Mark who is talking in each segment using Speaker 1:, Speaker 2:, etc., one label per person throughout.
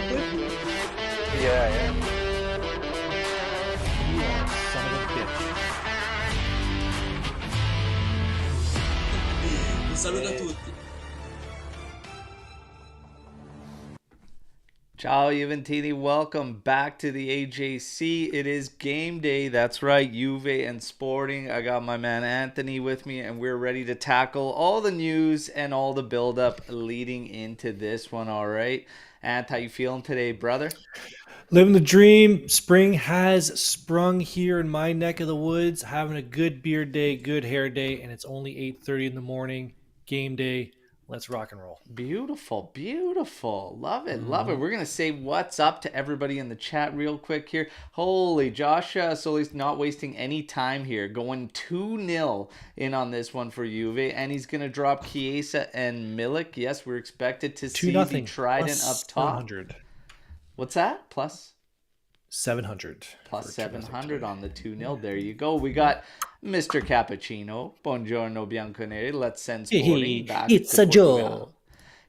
Speaker 1: quick?
Speaker 2: Yeah.
Speaker 1: You are a son of a bitch.
Speaker 3: Un saluto a tutti.
Speaker 4: Ciao Juventini, welcome back to the AJC. It is game day. That's right, Juve and Sporting. I got my man Anthony with me, and we're ready to tackle all the news and all the build-up leading into this one. All right, Ant, how you feeling today, brother?
Speaker 1: Living the dream. Spring has sprung here in my neck of the woods. Having a good beard day, good hair day, and it's only 8:30 in the morning. Game day. Let's rock and roll.
Speaker 4: Beautiful, beautiful. Love it, love it.
Speaker 1: Mhm.
Speaker 4: We're going to say what's up to everybody in the chat real quick here. Holy, Josh Solis not wasting any time here. Going 2-0 in on this one for Juve. And he's going to drop Chiesa and Milik. Yes, we're expected to
Speaker 1: 2
Speaker 4: see the
Speaker 1: nothing.
Speaker 4: trident
Speaker 1: Plus
Speaker 4: up top.
Speaker 1: 700.
Speaker 4: What's that? Plus
Speaker 1: 700.
Speaker 4: plus
Speaker 1: for 2-0
Speaker 4: 700
Speaker 1: today.
Speaker 4: on the 2-0. There you go. We got Mr. Cappuccino. Buongiorno Bianconeri. Let's send Sporting back
Speaker 1: It's
Speaker 4: to
Speaker 1: a
Speaker 4: Portugal.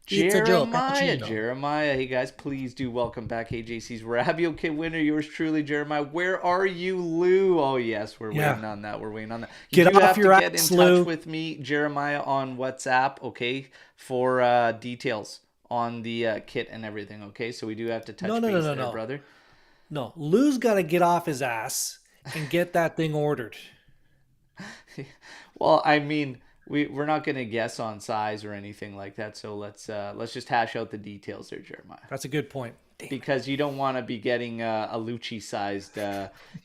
Speaker 1: Joe. It's a Joe
Speaker 4: Jeremiah,
Speaker 1: Cappuccino.
Speaker 4: Jeremiah. Hey guys, please do welcome back AJC's Rabio Kid winner. Yours truly, Jeremiah. Where are you, Lou? Oh yes, we're waiting on that. We're waiting on that. You
Speaker 1: Get
Speaker 4: do
Speaker 1: off
Speaker 4: have
Speaker 1: your
Speaker 4: to get in
Speaker 1: ass,
Speaker 4: touch
Speaker 1: Lou.
Speaker 4: with me, Jeremiah, on WhatsApp, okay, for details on the kit and everything. Okay, so we do have to touch
Speaker 1: No,
Speaker 4: base there,
Speaker 1: no.
Speaker 4: brother.
Speaker 1: No, Lou's got to get off his ass and get that thing ordered.
Speaker 4: Well, I mean, we're not gonna guess on size or anything like that. So let's just hash out the details there, Jeremiah.
Speaker 1: That's a good point.
Speaker 4: Because you don't want to be getting a Lucci sized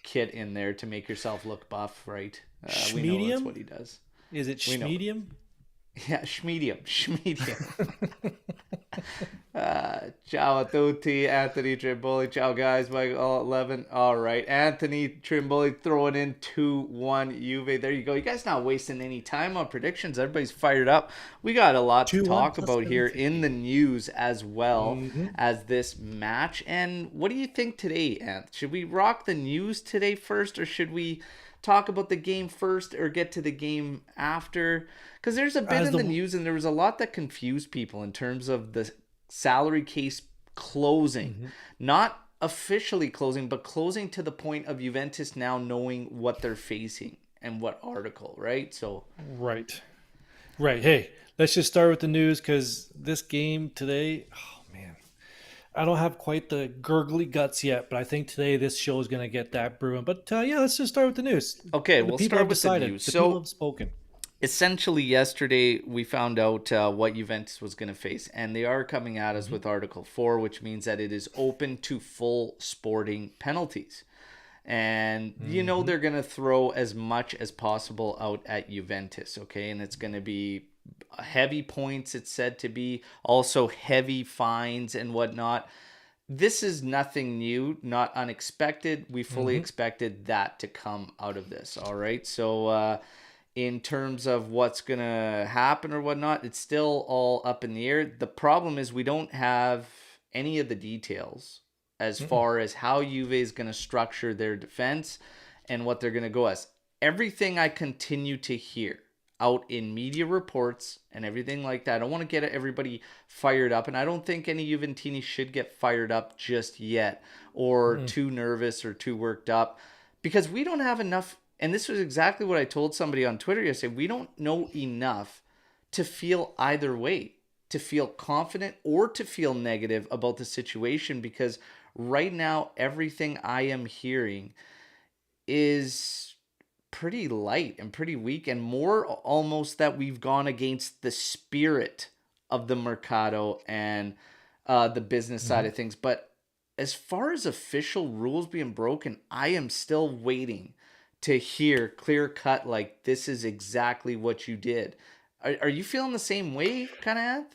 Speaker 4: kit in there to make yourself look buff, right? We know that's
Speaker 1: Schmedium?
Speaker 4: what he does.
Speaker 1: Is it
Speaker 4: We know.
Speaker 1: schmedium?
Speaker 4: Yeah, schmedium. Ciao a tutti, Anthony Trimboli. Ciao guys, Michael 11. All right, Anthony Trimboli throwing in 2-1 Juve. There you go. You guys not wasting any time on predictions. Everybody's fired up. We got a lot to
Speaker 1: 2-1
Speaker 4: talk
Speaker 1: plus
Speaker 4: about here
Speaker 1: 750.
Speaker 4: in the news as well
Speaker 1: Mhm.
Speaker 4: as this match. And what do you think today, Anth? Should we rock the news today first, or should we talk about the game first or get to the game after? Because there's a bit
Speaker 1: As
Speaker 4: in
Speaker 1: the-
Speaker 4: the news, and there was a lot that confused people in terms of the salary case closing. Not officially closing, but closing to the point of Juventus now knowing what they're facing and what article, right? So
Speaker 1: Right. Hey, let's just start with the news because this game today, oh man, I don't have quite the gurgly guts yet, but I think today this show is going to get that brewing. But yeah, let's just start with the news.
Speaker 4: Okay,
Speaker 1: The
Speaker 4: we'll
Speaker 1: people
Speaker 4: start
Speaker 1: have
Speaker 4: with the
Speaker 1: decided.
Speaker 4: news.
Speaker 1: The
Speaker 4: So-
Speaker 1: people have spoken.
Speaker 4: essentially yesterday we found out what Juventus was going to face, and they are coming at us with Article 4, which means that it is open to full sporting penalties. And you know they're going to throw as much as possible out at Juventus, okay? And it's going to be heavy points, it's said to be, also heavy fines and whatnot. This is nothing new, not unexpected. We fully expected that to come out of this, all right? So in terms of what's going to happen or whatnot, it's still all up in the air. The problem is we don't have any of the details as far as how Juve is going to structure their defense and what they're going to go as. Everything I continue to hear out in media reports and everything like that, I don't want to get everybody fired up, and I don't think any Juventini should get fired up just yet or too nervous or too worked up, because we don't have enough. And this was exactly what I told somebody on Twitter yesterday. We don't know enough to feel either way, to feel confident or to feel negative about the situation, because right now everything I am hearing is pretty light and pretty weak, and more almost that we've gone against the spirit of the Mercato and the business side of things. But as far as official rules being broken, I am still waiting to hear clear cut, like, this is exactly what you did. Are you feeling the same way, kind of?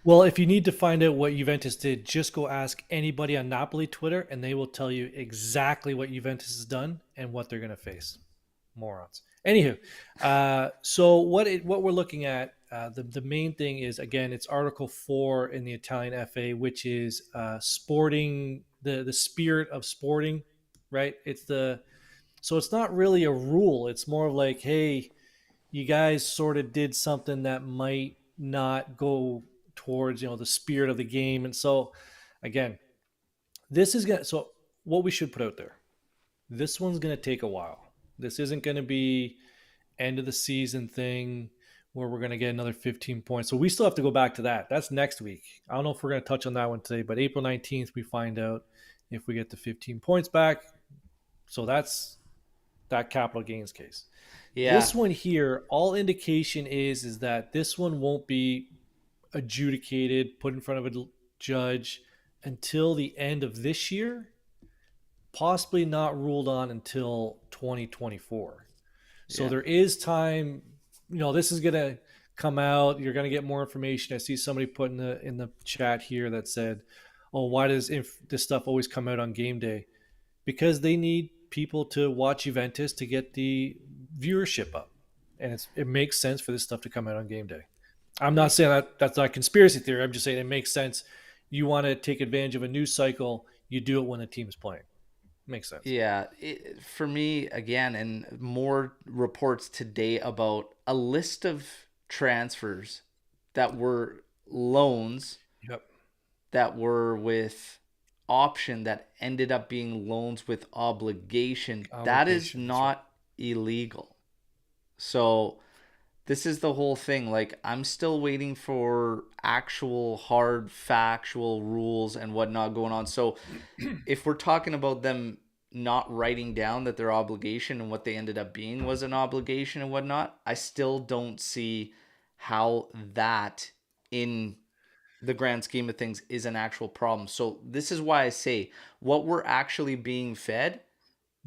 Speaker 1: Well, if you need to find out what Juventus did, just go ask anybody on Napoli Twitter, and they will tell you exactly what Juventus has done and what they're going to face. Morons. Anywho, so what we're looking at, the main thing is, again, it's Article 4 in the Italian FA, which is sporting, the spirit of sporting, right? So it's not really a rule. It's more of like, hey, you guys sort of did something that might not go towards, the spirit of the game. And so, again, this is gonna. So what we should put out there. This one's gonna take a while. This isn't gonna be end of the season thing where we're gonna get another 15 points. So we still have to go back to that. That's next week. I don't know if we're gonna touch on that one today, but April 19th we find out if we get the 15 points back. So that's that capital gains case.
Speaker 4: Yeah.
Speaker 1: This one here, all indication is that this one won't be adjudicated, put in front of a judge until the end of this year, possibly not ruled on until 2024. So
Speaker 4: Yeah.
Speaker 1: there is time. This is gonna come out. You're gonna get more information. I see somebody put in the chat here that said, "Oh, why does this stuff always come out on game day?" Because they need people to watch Juventus to get the viewership up, and it makes sense for this stuff to come out on game day. I'm not saying that's not a conspiracy theory. I'm just saying it makes sense. You want to take advantage of a news cycle, you do it when the team's playing. Makes sense.
Speaker 4: Yeah, for me, again, and more reports today about a list of transfers that were loans
Speaker 1: Yep.
Speaker 4: that were with option that ended up being loans with obligation. That is
Speaker 1: Obligation, that's right.
Speaker 4: not illegal. So this is the whole thing. Like, I'm still waiting for actual hard factual rules and whatnot going on. So if we're talking about them not writing down that their obligation and what they ended up being was an obligation and whatnot, I still don't see how that in the grand scheme of things is an actual problem. So this is why I say what we're actually being fed,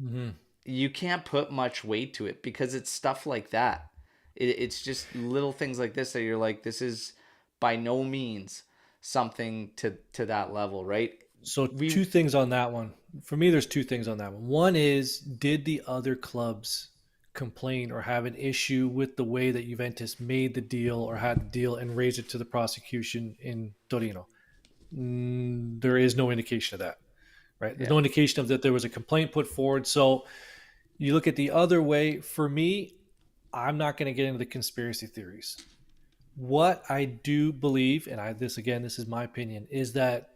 Speaker 1: Mm-hmm.
Speaker 4: you can't put much weight to it because it's stuff like that. It's just little things like this that you're like, this is by no means something to that level, right?
Speaker 1: So
Speaker 4: We
Speaker 1: two things on that one. For me, there's two things on that one. One is, did the other clubs complain or have an issue with the way that Juventus made the deal or had the deal and raised it to the prosecution in Torino? There is no indication of that, right? There's
Speaker 4: Yeah.
Speaker 1: no indication of that there was a complaint put forward. So you look at the other way. For me, I'm not going to get into the conspiracy theories. What I do believe, and this is my opinion, is that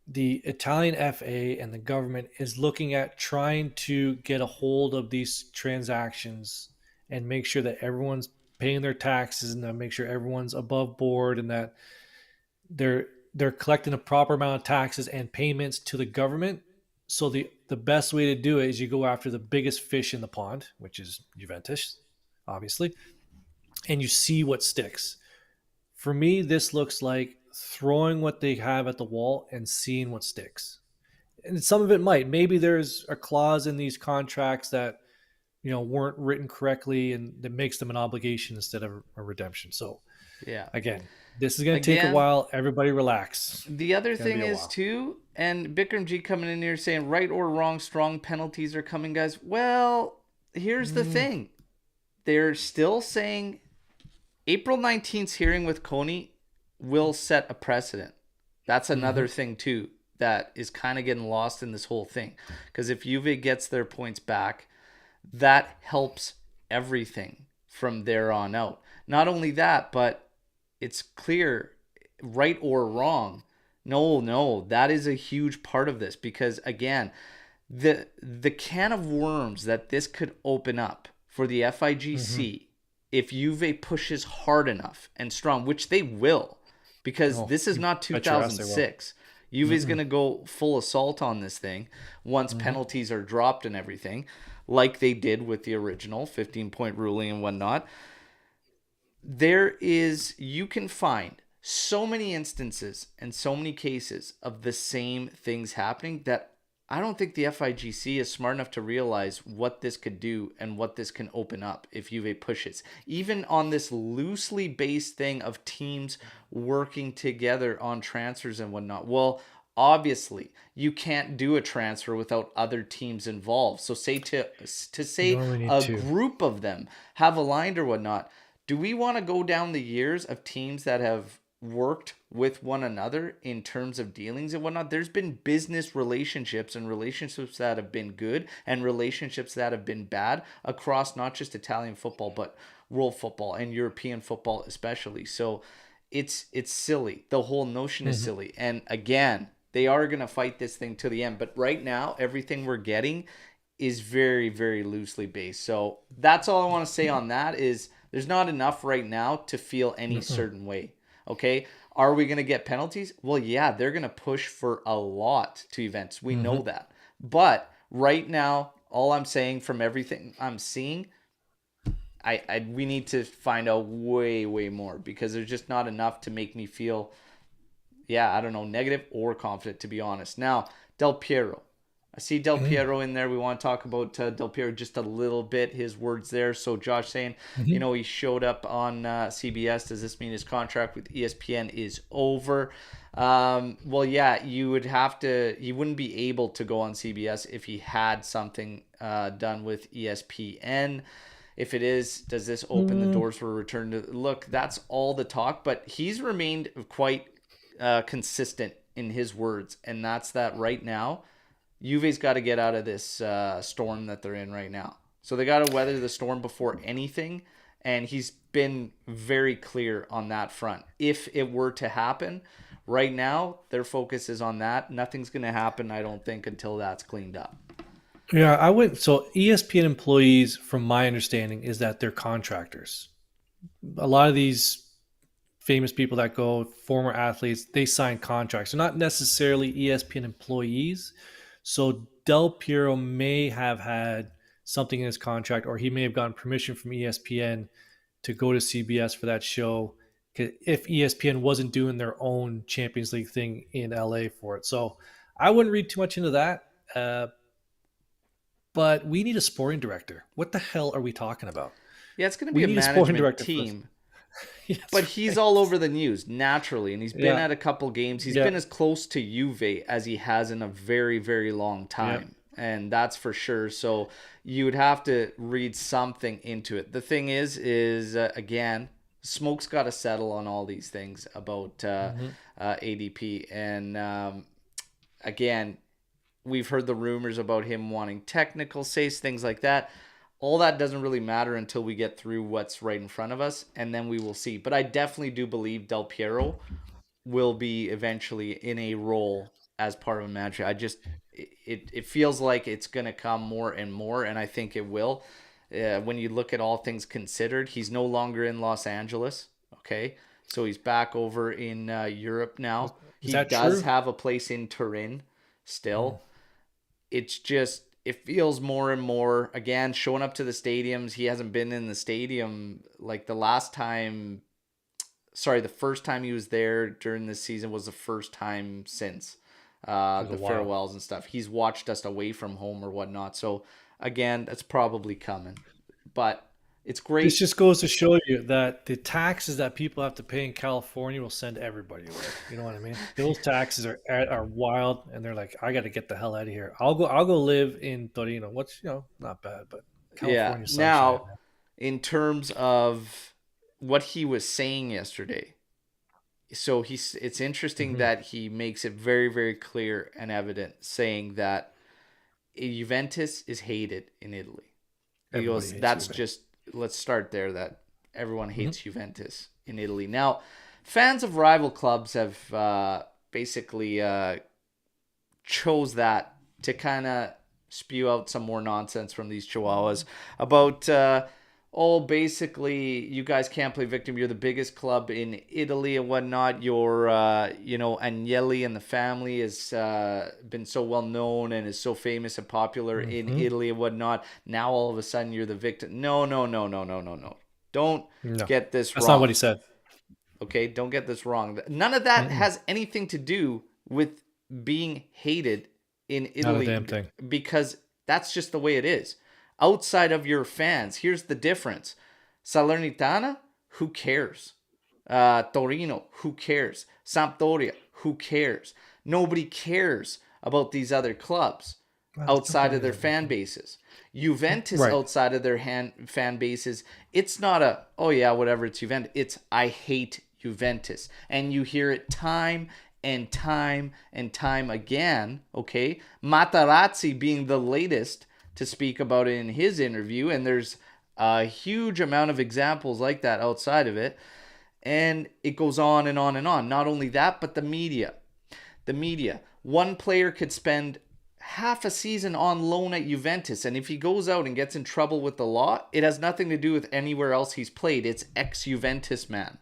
Speaker 1: the Italian FA and the government is looking at trying to get a hold of these transactions and make sure that everyone's paying their taxes and make sure everyone's above board and that they're collecting a proper amount of taxes and payments to the government. So the best way to do it is you go after the biggest fish in the pond, which is Juventus, obviously, and you see what sticks. For me, this looks like throwing what they have at the wall and seeing what sticks. And some of it might. Maybe there's a clause in these contracts that weren't written correctly and that makes them an obligation instead of a redemption. So
Speaker 4: Yeah.
Speaker 1: again, this is going to take a
Speaker 4: Again,
Speaker 1: while. Everybody relax.
Speaker 4: the other
Speaker 1: It's going to
Speaker 4: thing
Speaker 1: be a
Speaker 4: is
Speaker 1: while.
Speaker 4: too, and Bikram G coming in here saying right or wrong, strong penalties are coming, guys. Well, here's the thing. They're still saying April 19th's hearing with Coney will set a precedent. That's another thing too that is kind of getting lost in this whole thing. Because if Juve gets their points back, that helps everything from there on out. Not only that, but it's clear, right or wrong. No, that is a huge part of this because again, the can of worms that this could open up for the FIGC if Juve pushes hard enough and strong, which they will, because
Speaker 1: Oh,
Speaker 4: this is
Speaker 1: you
Speaker 4: not
Speaker 1: bet your ass they will.
Speaker 4: 2006. Juve is going to go full assault on this thing once penalties are dropped and everything, like they did with the original 15-point ruling and whatnot. You can find so many instances and so many cases of the same things happening that I don't think the FIGC is smart enough to realize what this could do and what this can open up if Juve pushes. Even on this loosely based thing of teams working together on transfers and whatnot. Well, obviously, you can't do a transfer without other teams involved. So to say
Speaker 1: You only need
Speaker 4: a
Speaker 1: two.
Speaker 4: group of them have aligned or whatnot, do we want to go down the years of teams that have worked with one another in terms of dealings and whatnot? There's been business relationships and relationships that have been good and relationships that have been bad across not just Italian football, but world football and European football especially. So it's silly. The whole notion is silly. And again, They are going to fight this thing to the end. But right now, everything we're getting is very, very loosely based. So that's all I want to say on that is there's not enough right now to feel any certain way. Okay. Are we going to get penalties? Well, yeah, they're going to push for a lot to Juventus. We know that. But right now, all I'm saying from everything I'm seeing, we need to find out way, way more because there's just not enough to make me feel, I don't know, negative or confident, to be honest. Now, Del Piero. I see Del Piero in there. We want to talk about Del Piero just a little bit, his words there. So Josh saying, he showed up on CBS. Does this mean his contract with ESPN is over? Well, yeah, you wouldn't be able to go on CBS if he had something done with ESPN. If it is, does this open the doors for a return to look? That's all the talk, but he's remained quite consistent in his words, and that's that right now. Juve's got to get out of this storm that they're in right now. So they got to weather the storm before anything, and he's been very clear on that front. If it were to happen, right now, their focus is on that. Nothing's going to happen, I don't think, until that's cleaned up.
Speaker 1: Yeah, I would. So ESPN employees, from my understanding, is that they're contractors. A lot of these famous people that go, former athletes, they sign contracts. They're not necessarily ESPN employees. So Del Piero may have had something in his contract, or he may have gotten permission from ESPN to go to CBS for that show if ESPN wasn't doing their own Champions League thing in LA for it. So I wouldn't read too much into that. But we need a sporting director. What the hell are we talking about?
Speaker 4: Yeah, it's going to be a management team.
Speaker 1: Yes,
Speaker 4: but he's all over the news naturally, and he's been at a couple games. He's been as close to Juve as he has in a very, very long time, and that's for sure. So you would have to read something into it. The thing is again, smoke's got to settle on all these things about ADP, and again, we've heard the rumors about him wanting technical saves, things like that. All that doesn't really matter until we get through what's right in front of us, and then we will see. But I definitely do believe Del Piero will be eventually in a role as part of a manager. It feels like it's going to come more and more, and I think it will. When you look at all things considered, he's no longer in Los Angeles, okay? So he's back over in Europe now. He does have a place in Turin still. It's just, it feels more and more, again, showing up to the stadiums. He hasn't been in the stadium like the first time he was there during this season was the first time since the farewells and stuff. He's watched us away from home or whatnot. So again, that's probably coming, but it's great.
Speaker 1: This just goes to show you that the taxes that people have to pay in California will send everybody away. You know what I mean? Those taxes are wild, and they're like, I got to get the hell out of here. I'll go live in Torino. What's not bad, but California.
Speaker 4: Yeah. Now, in terms of what he was saying yesterday, so it's interesting that he makes it very, very clear and evident, saying that Juventus is hated in Italy. He goes, that's just. Let's start there, that everyone hates Juventus in Italy. Now, fans of rival clubs have basically chose that to kind of spew out some more nonsense from these chihuahuas about, basically, you guys can't play victim. You're the biggest club in Italy and whatnot. Your, Agnelli and the family has been so well known and is so famous and popular in Italy and whatnot. Now, all of a sudden, you're the victim. No. Don't get this wrong.
Speaker 1: That's not what he said.
Speaker 4: Okay, don't get this wrong. None of that has anything to do with being hated in Italy.
Speaker 1: Not a damn thing.
Speaker 4: Because that's just the way it is. Outside of your fans, here's the difference. Salernitana, who cares? Torino, who cares? Sampdoria, who cares? Nobody cares about these other clubs outside of their fan bases. Juventus, outside of their fan bases, it's not whatever, it's Juventus. It's, I hate Juventus. And you hear it time and time and time again, okay? Materazzi being the latest to speak about it in his interview, and there's a huge amount of examples like that outside of it, and it goes on and on and on. Not only that, but the media. one player could spend half a season on loan at Juventus, and if he goes out and gets in trouble with the law, it has nothing to do with anywhere else he's played. It's ex-Juventus man.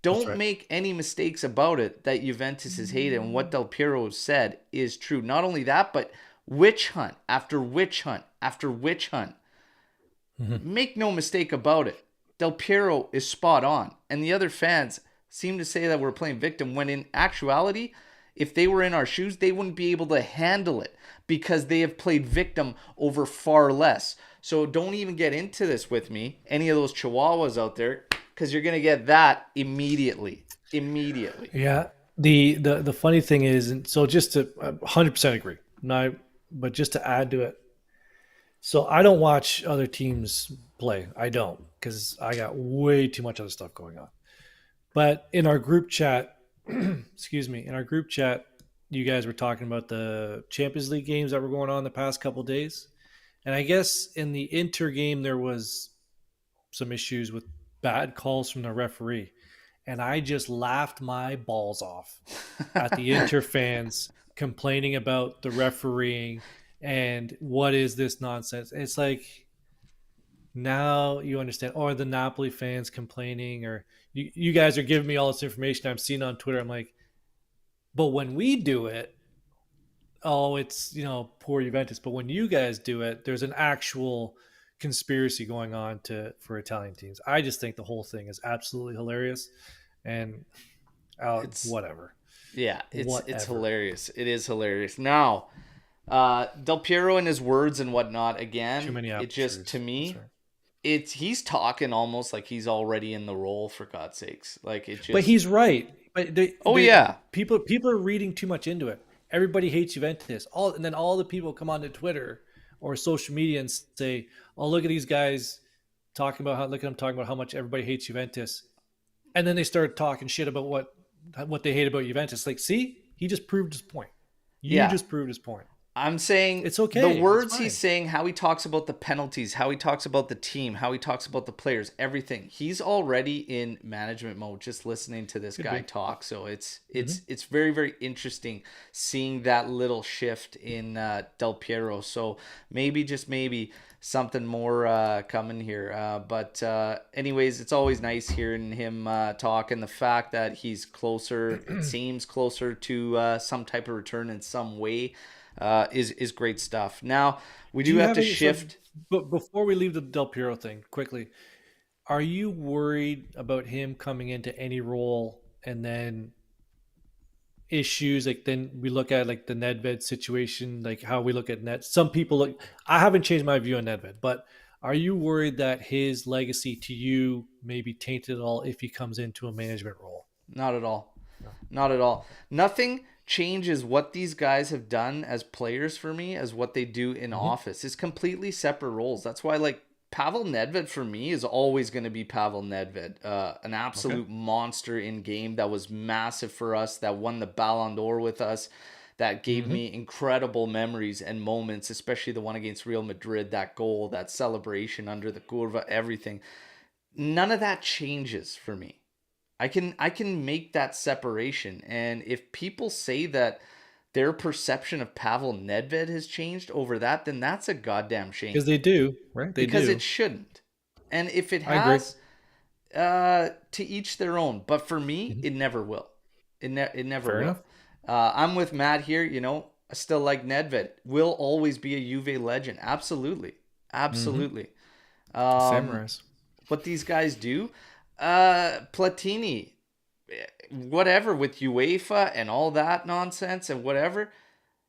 Speaker 4: Don't
Speaker 1: right.
Speaker 4: make any mistakes about it that Juventus is hated, and what Del Piero said is true. Not only that, but witch hunt after witch hunt after witch hunt. Make no mistake about it. Del Piero is spot on. And the other fans seem to say that we're playing victim when in actuality, if they were in our shoes, they wouldn't be able to handle it because they have played victim over far less. So don't even get into this with me, any of those chihuahuas out there, because you're going to get that immediately. Immediately.
Speaker 1: Yeah. The funny thing is, and so just to 100% agree. No, but just to add to it, so I don't watch other teams play. I don't, because I got way too much other stuff going on. But in our group chat, excuse me, in our group chat, you guys were talking about the Champions League games that were going on the past couple of days. And I guess in the Inter game, there was some issues with bad calls from the referee. And I just laughed my balls off at the Inter fans complaining about the refereeing and what is this nonsense. It's like, now you understand. Or the Napoli fans complaining, or you guys are giving me all this information I'm seeing on Twitter. I'm like, but when we do it, oh, it's, poor Juventus. But when you guys do it, there's an actual conspiracy going on for Italian teams. I just think the whole thing is absolutely hilarious, and
Speaker 4: It's
Speaker 1: whatever.
Speaker 4: Yeah, it's
Speaker 1: Whatever.
Speaker 4: hilarious. It is hilarious. Now, Del Piero and his words and whatnot,
Speaker 1: Too
Speaker 4: again,
Speaker 1: many
Speaker 4: it just,
Speaker 1: opportunities.
Speaker 4: to me,
Speaker 1: That's right.
Speaker 4: he's talking almost like he's already in the role, for God's sakes. Like, it just...
Speaker 1: But he's right. But
Speaker 4: Oh, yeah.
Speaker 1: people are reading too much into it. Everybody hates Juventus. And then all the people come onto Twitter or social media and say, "Oh, look at these guys talking about look at them talking about how much everybody hates Juventus," and then they start talking shit about what they hate about Juventus. Like, see, he just proved his point. You
Speaker 4: Yeah.
Speaker 1: just proved his point.
Speaker 4: I'm saying
Speaker 1: It's okay.
Speaker 4: the words
Speaker 1: It's fine.
Speaker 4: he's saying, how he talks about the penalties, how he talks about the team, how he talks about the players, everything. He's already in management mode just listening to this guy talk. So it's very, very interesting seeing that little shift in Del Piero. So maybe, just maybe, something more coming here. But anyways, it's always nice hearing him talk, and the fact that he's closer, it seems closer to some type of return in some way. Is great stuff. Now we do have to shift.
Speaker 1: But before we leave the Del Piero thing, quickly, are you worried about him coming into any role and then issues? Like, then we look at like the Nedved situation, like how we look at Ned. Some people look. I haven't changed my view on Nedved, but are you worried that his legacy to you may be tainted at all if he comes into a management role?
Speaker 4: Not at all. Not at all. Nothing changes what these guys have done as players for me as what they do in office. It's completely separate roles. That's why, like, Pavel Nedved for me is always going to be Pavel Nedved, an absolute monster in game that was massive for us, that won the Ballon d'Or with us, that gave me incredible memories and moments, especially the one against Real Madrid, that goal, that celebration under the curva, everything. None of that changes for me. I can make that separation. And if people say that their perception of Pavel Nedved has changed over that, then that's a goddamn shame.
Speaker 1: Because they do, right?
Speaker 4: Because it shouldn't. And if it has, to each their own. But for me, it never will. It never
Speaker 1: Fair
Speaker 4: will.
Speaker 1: enough.
Speaker 4: I'm with Matt here. I still like Nedved. Will always be a Juve legend. Absolutely. Absolutely.
Speaker 1: Samurais.
Speaker 4: What these guys do, Platini, whatever, with UEFA and all that nonsense and whatever,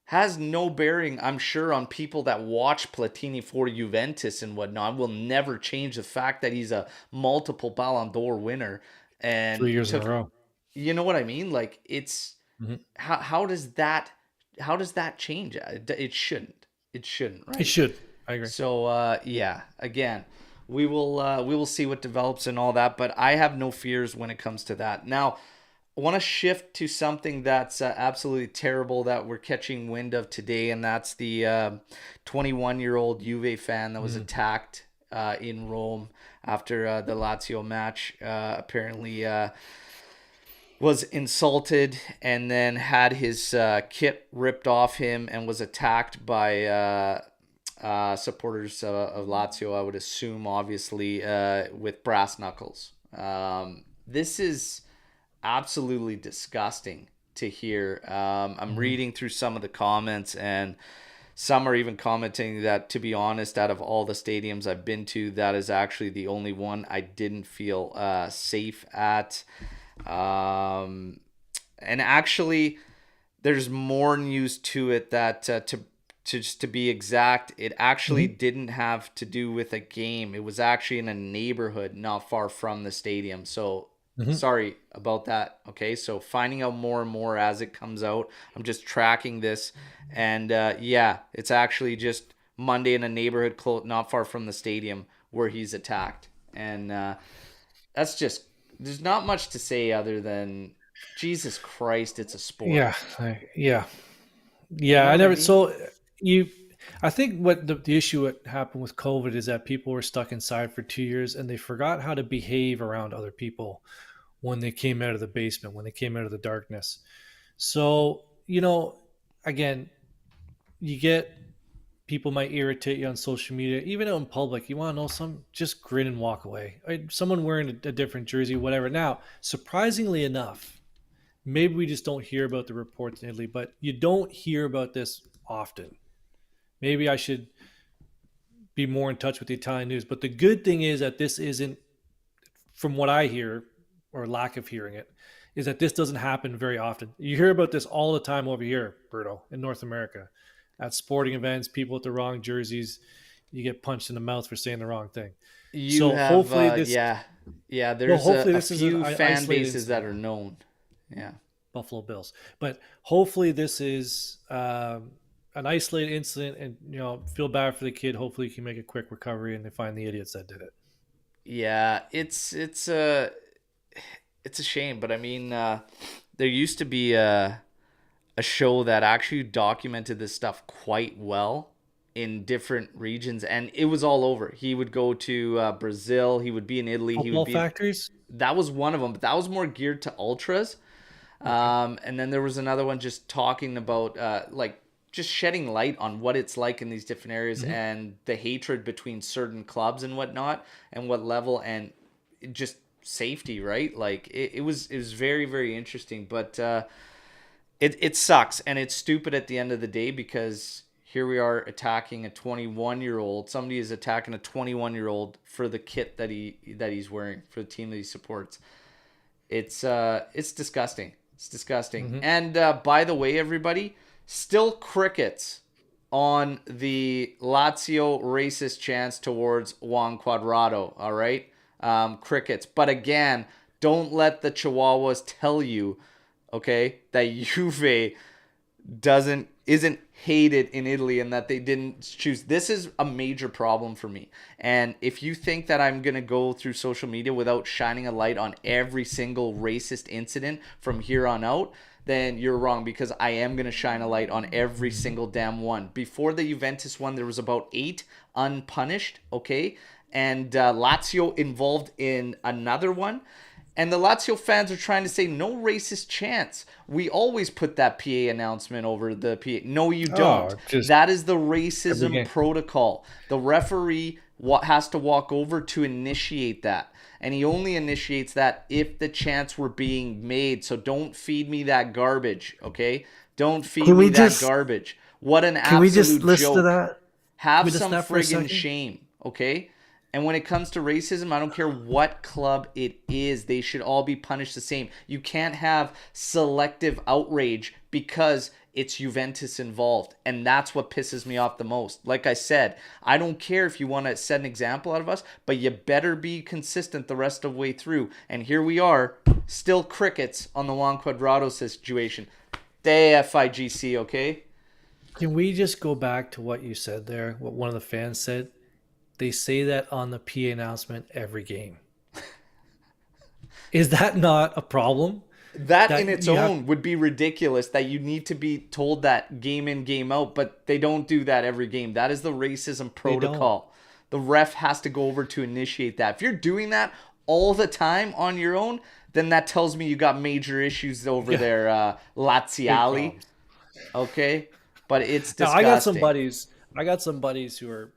Speaker 4: has no bearing, I'm sure, on people that watch Platini for Juventus and whatnot. Will never change the fact that he's a multiple Ballon d'Or winner and
Speaker 1: 3 years in a row.
Speaker 4: You know what I mean? Like, it's how does that change? It shouldn't. It shouldn't, right?
Speaker 1: It should. I agree.
Speaker 4: So yeah, again, we will see what develops and all that, but I have no fears when it comes to that. Now, I want to shift to something that's absolutely terrible that we're catching wind of today, and that's the 21-year-old Juve fan that was attacked in Rome after the Lazio match. Apparently was insulted and then had his kit ripped off him and was attacked by supporters of Lazio, I would assume, obviously, with brass knuckles. This is absolutely disgusting to hear. I'm reading through some of the comments, and some are even commenting that, to be honest, out of all the stadiums I've been to, that is actually the only one I didn't feel safe at. And actually, there's more news to it that to be exact, it actually didn't have to do with a game. It was actually in a neighborhood not far from the stadium. So sorry about that. Okay, so finding out more and more as it comes out. I'm just tracking this, and yeah, it's actually just Monday in a neighborhood not far from the stadium where he's attacked, and that's just, there's not much to say other than Jesus Christ, it's a sport.
Speaker 1: Yeah, yeah.
Speaker 4: You know
Speaker 1: I
Speaker 4: what
Speaker 1: never.
Speaker 4: I mean?
Speaker 1: So you, I think what the issue that happened with COVID is that people were stuck inside for 2 years and they forgot how to behave around other people when they came out of the basement, when they came out of the darkness. So, again, you get people might irritate you on social media, even out in public. You want to know some, just grin and walk away. Someone wearing a different jersey, whatever. Now, surprisingly enough, maybe we just don't hear about the reports in Italy, but you don't hear about this often. Maybe I should be more in touch with the Italian news. But the good thing is that this isn't, from what I hear, or lack of hearing it, is that this doesn't happen very often. You hear about this all the time over here, Berto, in North America. At sporting events, people with the wrong jerseys, you get punched in the mouth for saying the wrong thing.
Speaker 4: You have, hopefully this, yeah. There's a few fan bases that are known. Yeah,
Speaker 1: Buffalo Bills. But hopefully this is an isolated incident, and feel bad for the kid. Hopefully he can make a quick recovery and they find the idiots that did it.
Speaker 4: Yeah, it's a shame, but I mean, there used to be a show that actually documented this stuff quite well in different regions, and it was all over. He would go to Brazil, he would be in Italy, he would be
Speaker 1: factories.
Speaker 4: That was one of them, but that was more geared to ultras. Okay. And then there was another one just talking about just shedding light on what it's like in these different areas and the hatred between certain clubs and whatnot, and what level, and just safety, right? Like it was very, very interesting, but it sucks and it's stupid at the end of the day, because here we are attacking a 21-year-old. Somebody is attacking a 21-year-old for the kit that he's wearing for the team that he supports. It's disgusting. It's disgusting. And by the way, everybody, still crickets on the Lazio racist chants towards Juan Cuadrado. All right, crickets. But again, don't let the Chihuahuas tell you, okay, that Juve isn't hated in Italy and that they didn't choose. This is a major problem for me. And if you think that I'm going to go through social media without shining a light on every single racist incident from here on out, then you're wrong, because I am going to shine a light on every single damn one. Before the Juventus one, there was about 8 unpunished, okay? And Lazio involved in another one. And the Lazio fans are trying to say no racist chants. We always put that PA announcement over the PA. No, you don't. That is the racism protocol. The referee has to walk over to initiate that. And he only initiates that if the chants were being made. So don't feed me that garbage, okay? Don't feed me that garbage. What an absolute joke. Can we just listen to that? Have some friggin' shame, okay? And when it comes to racism, I don't care what club it is. They should all be punished the same. You can't have selective outrage because it's Juventus involved. And that's what pisses me off the most. Like I said, I don't care if you want to set an example out of us, but you better be consistent the rest of the way through. And here we are, still crickets on the Juan Cuadrado situation. FIGC, okay?
Speaker 1: Can we just go back to what you said there, what one of the fans said? They say that on the PA announcement every game. Is that not a problem?
Speaker 4: That in its own would be ridiculous, that you need to be told that game in, game out, but they don't do that every game. That is the racism protocol. The ref has to go over to initiate that. If you're doing that all the time on your own, then that tells me you got major issues over
Speaker 1: Yeah.
Speaker 4: there,
Speaker 1: Big
Speaker 4: Laziali.
Speaker 1: problems.
Speaker 4: Okay, but it's
Speaker 1: Now I got some
Speaker 4: disgusting.
Speaker 1: buddies. I got some buddies who are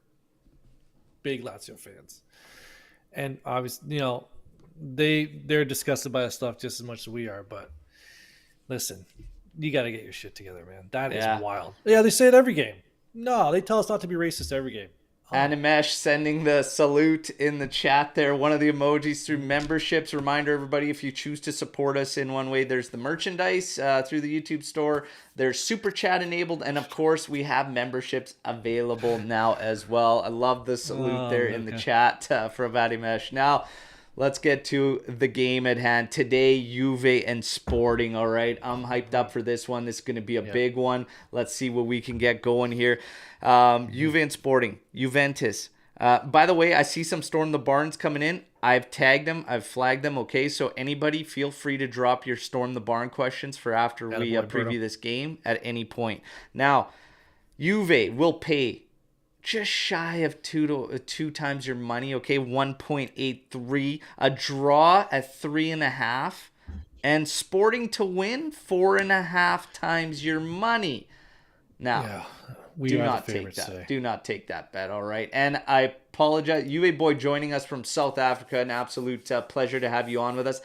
Speaker 1: big Lazio fans, and obviously, they're disgusted by the stuff just as much as we are. But listen, you got to get your shit together, man. That is
Speaker 4: Yeah.
Speaker 1: wild. Yeah, they say it every game. No, they tell us not to be racist every game. Huh.
Speaker 4: Animesh sending the salute in the chat there. One of the emojis through memberships. Reminder, everybody, if you choose to support us in one way, there's the merchandise through the YouTube store. There's super chat enabled. And of course, we have memberships available now as well. I love the salute there in the
Speaker 1: Luca.
Speaker 4: chat from Animesh. Now, let's get to the game at hand. Today, Juve and Sporting, all right? I'm hyped up for this one. This is going to be a big one. Let's see what we can get going here. Juve and Sporting, Juventus. By the way, I see some Storm the Barns coming in. I've tagged them. I've flagged them. Okay, so anybody feel free to drop your Storm the Barn questions for after we
Speaker 1: Attaboy,
Speaker 4: preview
Speaker 1: Berto.
Speaker 4: this game at any point. Now, Juve will pay just shy of two times your money. Okay, 1.83. A draw at 3.5, and Sporting to win 4.5 times your money. Now,
Speaker 1: Yeah, we
Speaker 4: do
Speaker 1: are
Speaker 4: not
Speaker 1: the
Speaker 4: take
Speaker 1: favorites
Speaker 4: that.
Speaker 1: today.
Speaker 4: Do not take that bet. All right, and I apologize, Juve boy, joining us from South Africa. An absolute pleasure to have you on with us.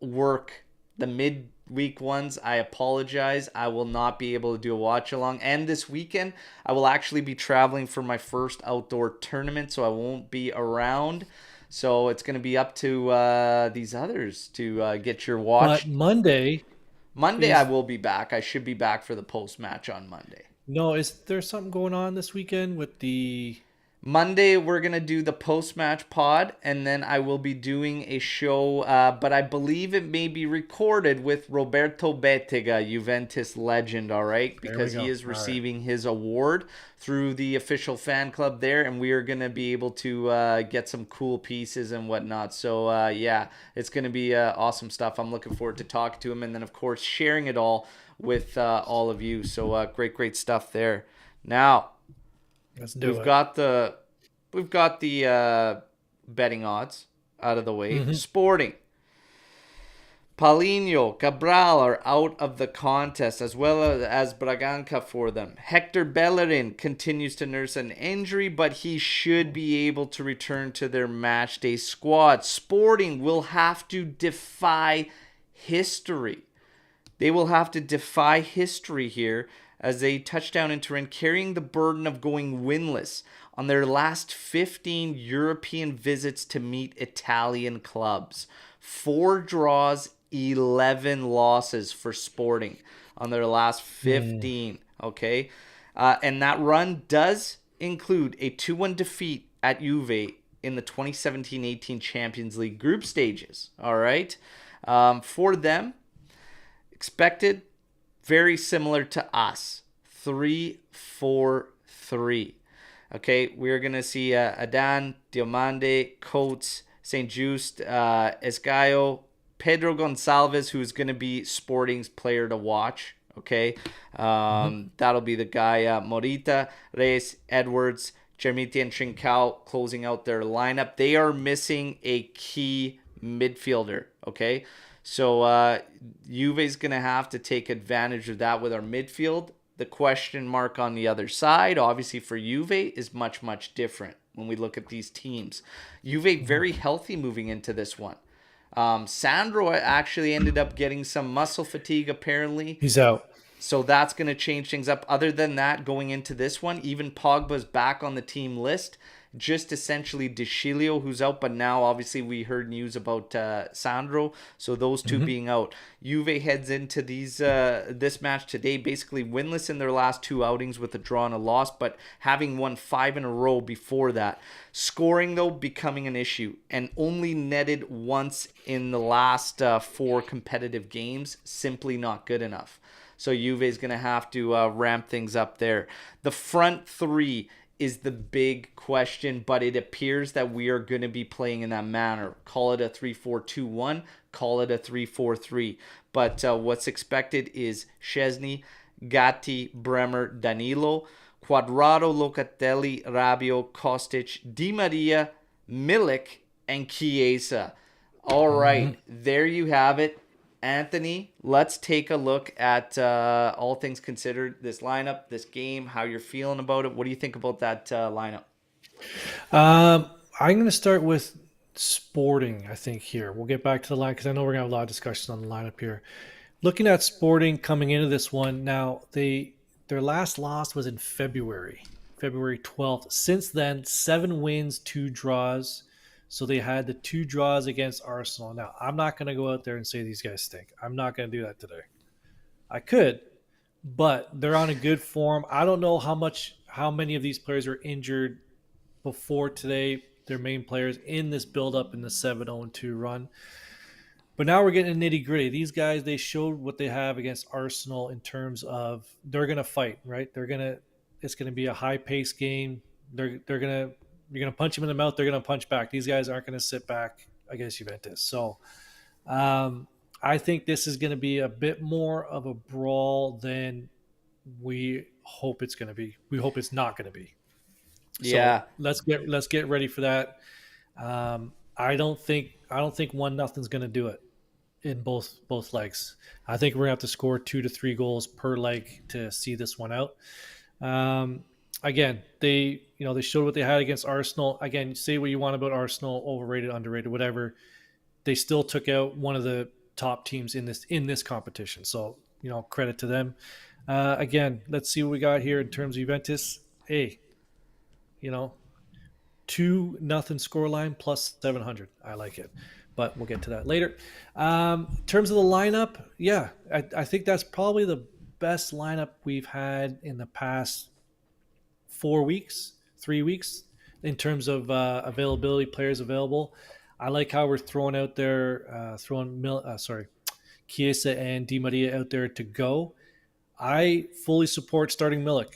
Speaker 4: Work the midweek ones. I apologize. I will not be able to do a watch along. And this weekend, I will actually be traveling for my first outdoor tournament, so I won't be around. So it's going to be up to these others to get your watch.
Speaker 1: But Monday,
Speaker 4: Monday,
Speaker 1: is-
Speaker 4: I will be back. I should be back for the post match on Monday.
Speaker 1: no, is there something going on this weekend with the?
Speaker 4: Monday, we're going to do the post-match pod, and then I will be doing a show, but I believe it may be recorded with Roberto Bettega, Juventus legend, all right? Because
Speaker 1: There we
Speaker 4: he
Speaker 1: go.
Speaker 4: is
Speaker 1: All right.
Speaker 4: receiving his award through the official fan club there, and we are going to be able to get some cool pieces and whatnot. So, yeah, it's going to be awesome stuff. I'm looking forward to talking to him, and then, of course, sharing it all with all of you. So, great stuff there. Now,
Speaker 1: Let's do
Speaker 4: We've
Speaker 1: it.
Speaker 4: got the betting odds out of the way. Sporting. Paulinho, Cabral are out of the contest, as well as Braganca for them. Hector Bellerin continues to nurse an injury, but he should be able to return to their match day squad. Sporting will have to defy history. They will have to defy history here as they touch down in Turin, carrying the burden of going winless on their last 15 European visits to meet Italian clubs. 4 draws, 11 losses for Sporting on their last 15. Okay, and that run does include a 2-1 defeat at Juve in the 2017-18 Champions League group stages. All right, for them, expected very similar to us, 3-4-3. Okay, we're going to see Adan, Diomande, Coates, St. Just, Esgaio, Pedro Gonçalves, who's going to be Sporting's player to watch. Okay, that'll be the guy. Morita, Reyes, Edwards, Jermiti, and Trincao closing out their lineup. They are missing a key midfielder. Okay, so Juve's going to have to take advantage of that with our midfield. The question mark on the other side, obviously for Juve, is much different when we look at these teams. Juve very healthy moving into this one. Sandro actually ended up getting some muscle fatigue apparently.
Speaker 1: He's out.
Speaker 4: So that's going to change things up. Other than that, going into this one, even Pogba's back on the team list. Just essentially De Sciglio, who's out, but now obviously we heard news about Sandro, so those two being out. Juve heads into this match today basically winless in their last 2 outings with a draw and a loss, but having won 5 in a row before that. Scoring, though, becoming an issue, and only netted once in the last 4 competitive games. Simply not good enough. So Juve is going to have to ramp things up there. The front 3 is the big question, but it appears that we are going to be playing in that manner. Call it a 3-4-2-1, call it a 3-4-3. But what's expected is Szczesny, Gatti, Bremer, Danilo, Quadrado, Locatelli, Rabiot, Kostic, Di Maria, Milik, and Chiesa. All
Speaker 1: Mm-hmm.
Speaker 4: right, there you have it. Anthony, let's take a look at all things considered, this lineup, this game, how you're feeling about it. What do you think about that lineup?
Speaker 1: I'm going to start with Sporting, I think, here. We'll get back to the line because I know we're going to have a lot of discussion on the lineup here. Looking at Sporting coming into this one, now their last loss was in February 12th. Since then, 7 wins, 2 draws. So they had the 2 draws against Arsenal. Now, I'm not going to go out there and say these guys stink. I'm not going to do that today. I could, but they're on a good form. I don't know how many of these players are injured before today, their main players in this build up in the 7-0-2 run. But now we're getting nitty gritty. These guys, they showed what they have against Arsenal in terms of they're gonna fight, right? It's gonna be a high paced game. You're gonna punch them in the mouth. They're gonna punch back. These guys aren't gonna sit back against Juventus. So I think this is gonna be a bit more of a brawl than we hope it's gonna be. We hope it's not gonna be. So
Speaker 4: Yeah.
Speaker 1: let's get ready for that. I don't think 1-0's going to do it in both legs. I think we're going to have to score 2 to 3 goals per leg to see this one out. Again, they showed what they had against Arsenal. Again, say what you want about Arsenal, overrated, underrated, whatever. They still took out one of the top teams in this competition. So credit to them. Again, let's see what we got here in terms of Juventus. Hey, you know, 2-0 scoreline plus 700. I like it, but we'll get to that later. In terms of the lineup, yeah, I think that's probably the best lineup we've had in the past 4 weeks, 3 weeks in terms of availability, players available. I like how we're throwing out there, Chiesa and Di Maria out there to go. I fully support starting Milik.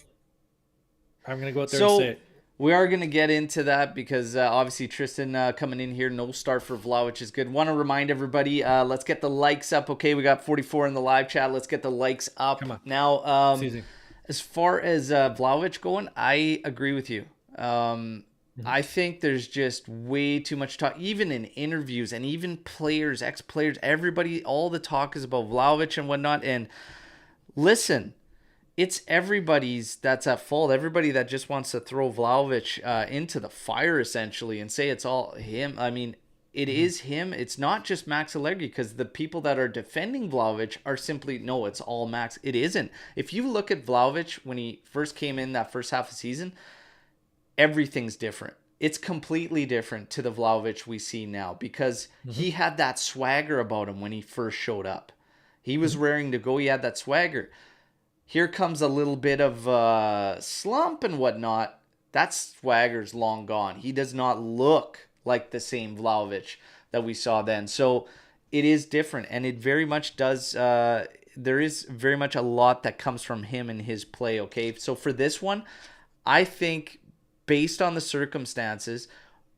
Speaker 1: I'm going to go out there and say
Speaker 4: So
Speaker 1: it.
Speaker 4: we are going to get into that because obviously Tristan coming in here, no start for Vlahovic is good. Want to remind everybody, let's get the likes up. Okay, we got 44 in the live chat. Let's get the likes up.
Speaker 1: Come on.
Speaker 4: Now,
Speaker 1: It's easy.
Speaker 4: as far as Vlahovic going, I agree with you. I think there's just way too much talk, even in interviews and even players, ex-players, everybody, all the talk is about Vlahovic and whatnot. And listen, it's everybody's that's at fault. Everybody that just wants to throw Vlahovic into the fire essentially and say it's all him. I mean, it is him. It's not just Max Allegri because the people that are defending Vlahovic are simply no, it's all Max. It isn't. If you look at Vlahovic when he first came in that first half of the season, everything's different. It's completely different to the Vlahovic we see now because he had that swagger about him when he first showed up. He was raring to go. He had that swagger. Here comes a little bit of slump and whatnot. That swagger's long gone. He does not look like the same Vlahovic that we saw then. So it is different, and it very much does. There is very much a lot that comes from him and his play. Okay, so for this one, I think based on the circumstances,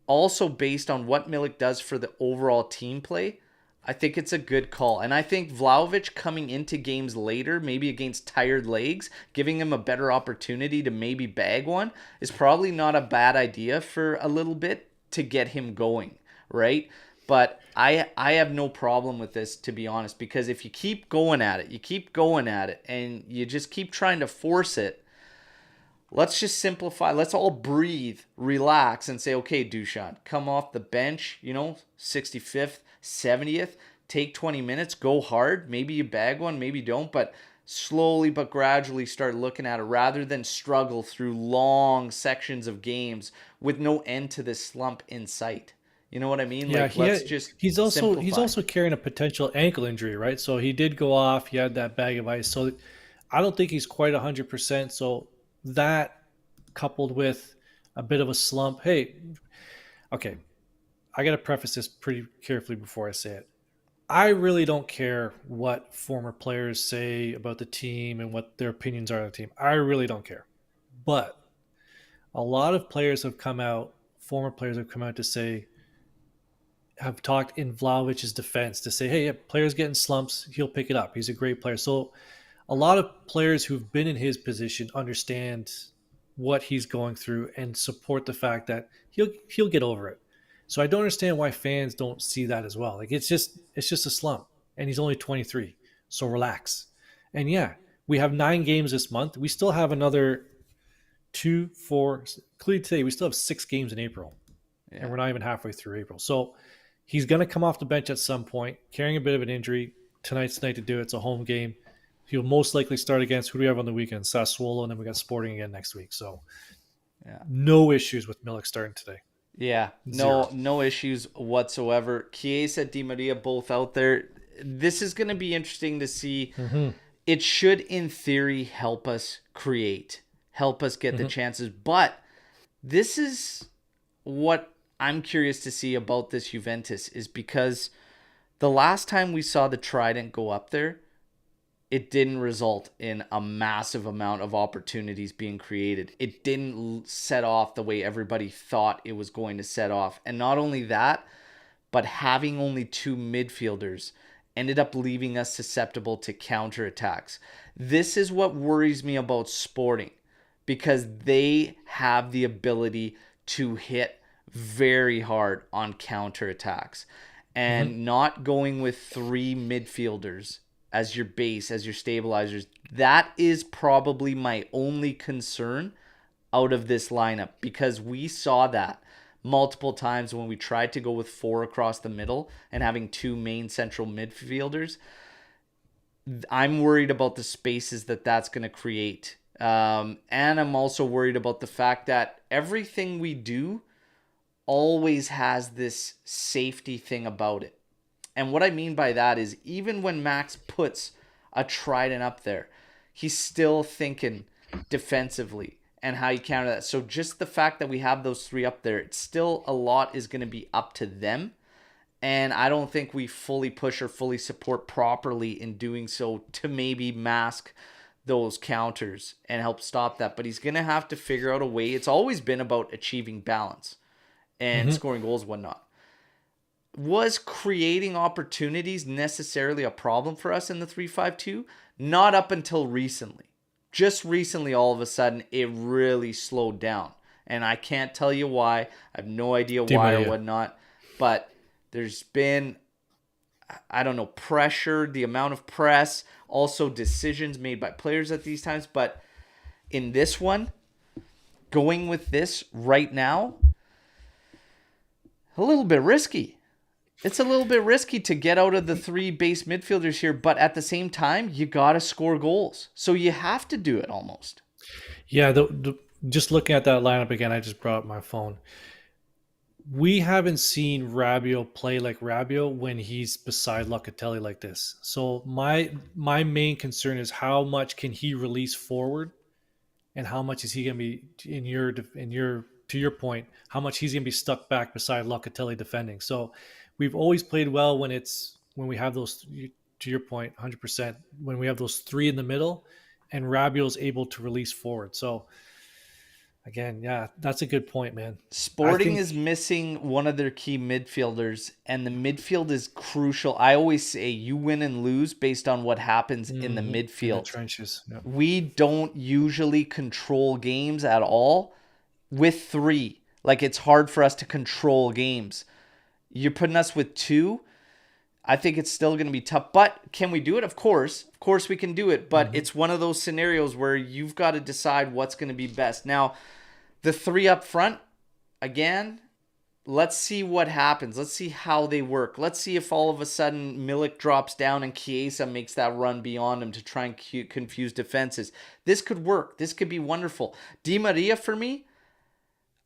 Speaker 4: also based on what Milik does for the overall team play, I think it's a good call. And I think Vlahovic coming into games later, maybe against tired legs, giving him a better opportunity to maybe bag one, is probably not a bad idea for a little bit to get him going, right? But I have no problem with this, to be honest, because if you keep going at it, and you just keep trying to force it, let's just simplify. Let's all breathe, relax, and say, okay, Duchamp, come off the bench, 65th, 70th, take 20 minutes, go hard. Maybe you bag one, maybe you don't, but slowly but gradually start looking at it rather than struggle through long sections of games with no end to this slump in sight. You know what I mean?
Speaker 1: Yeah,
Speaker 4: Like, let's just
Speaker 1: he's
Speaker 4: simplify.
Speaker 1: also carrying a potential ankle injury, right? So he did go off. He had that bag of ice. So I don't think he's quite 100%. So that coupled with a bit of a slump. Hey, okay, I got to preface this pretty carefully before I say it. I really don't care what former players say about the team and what their opinions are of the team. I really don't care. But a lot of players have come out, former players have come out to say, have talked in Vlahovic's defense to say, hey, yeah, players getting slumps, he'll pick it up. He's a great player. So a lot of players who've been in his position understand what he's going through and support the fact that he'll get over it. So I don't understand why fans don't see that as well. Like it's just a slump, and he's only 23, so relax. And yeah, we have 9 games this month. We still have another two, four. Including today, we still have 6 games in April, and
Speaker 4: Yeah.
Speaker 1: we're not even halfway through April. So he's going to come off the bench at some point, carrying a bit of an injury. Tonight's the night to do it. It's a home game. He'll most likely start against who do we have on the weekend? Sassuolo, and then we got Sporting again next week. So
Speaker 4: Yeah.
Speaker 1: no issues with Milik starting today.
Speaker 4: Yeah,
Speaker 1: Zero.
Speaker 4: no issues whatsoever. Chiesa, Di Maria, both out there. This is going to be interesting to see.
Speaker 1: Mm-hmm.
Speaker 4: It should, in theory, help us create, help us get the chances. But this is what I'm curious to see about this Juventus is because the last time we saw the Trident go up there, it didn't result in a massive amount of opportunities being created. It didn't set off the way everybody thought it was going to set off. And not only that, but having only 2 midfielders ended up leaving us susceptible to counterattacks. This is what worries me about Sporting because they have the ability to hit very hard on counterattacks. And not going with 3 midfielders as your base, as your stabilizers, that is probably my only concern out of this lineup because we saw that multiple times when we tried to go with 4 across the middle and having 2 main central midfielders. I'm worried about the spaces that's going to create. And I'm also worried about the fact that everything we do always has this safety thing about it. And what I mean by that is even when Max puts a Trident up there, he's still thinking defensively and how you counter that. So just the fact that we have those 3 up there, it's still a lot is going to be up to them. And I don't think we fully push or fully support properly in doing so to maybe mask those counters and help stop that. But he's going to have to figure out a way. It's always been about achieving balance and scoring goals and whatnot. Was creating opportunities necessarily a problem for us in the 3-5-2? Not up until recently. Just recently, all of a sudden, it really slowed down. And I can't tell you why. I have no idea why or whatnot. But there's been, I don't know, pressure, the amount of press, also decisions made by players at these times. But in this one, going with this right now, a little bit risky. It's a little bit risky to get out of the 3 base midfielders here, but at the same time, you got to score goals. So you have to do it almost.
Speaker 1: Yeah, just looking at that lineup again, I just brought up my phone. We haven't seen Rabiot play like Rabiot when he's beside Locatelli like this. So my main concern is how much can he release forward, and how much is he going to be in your to your point, how much he's going to be stuck back beside Locatelli defending. So we've always played well when we have those, to your point, 100%, when we have those 3 in the middle and Rabiot's able to release forward. So again, yeah, that's a good point, man.
Speaker 4: Sporting is missing one of their key midfielders, and the midfield is crucial. I always say you win and lose based on what happens in the midfield.
Speaker 1: In the trenches. Yeah.
Speaker 4: We don't usually control games at all with 3. Like, it's hard for us to control games. You're putting us with 2. I think it's still going to be tough. But can we do it? Of course. Of course we can do it. But it's one of those scenarios where you've got to decide what's going to be best. Now, the 3 up front, again, let's see what happens. Let's see how they work. Let's see if all of a sudden Milik drops down and Chiesa makes that run beyond him to try and confuse defenses. This could work. This could be wonderful. Di Maria, for me,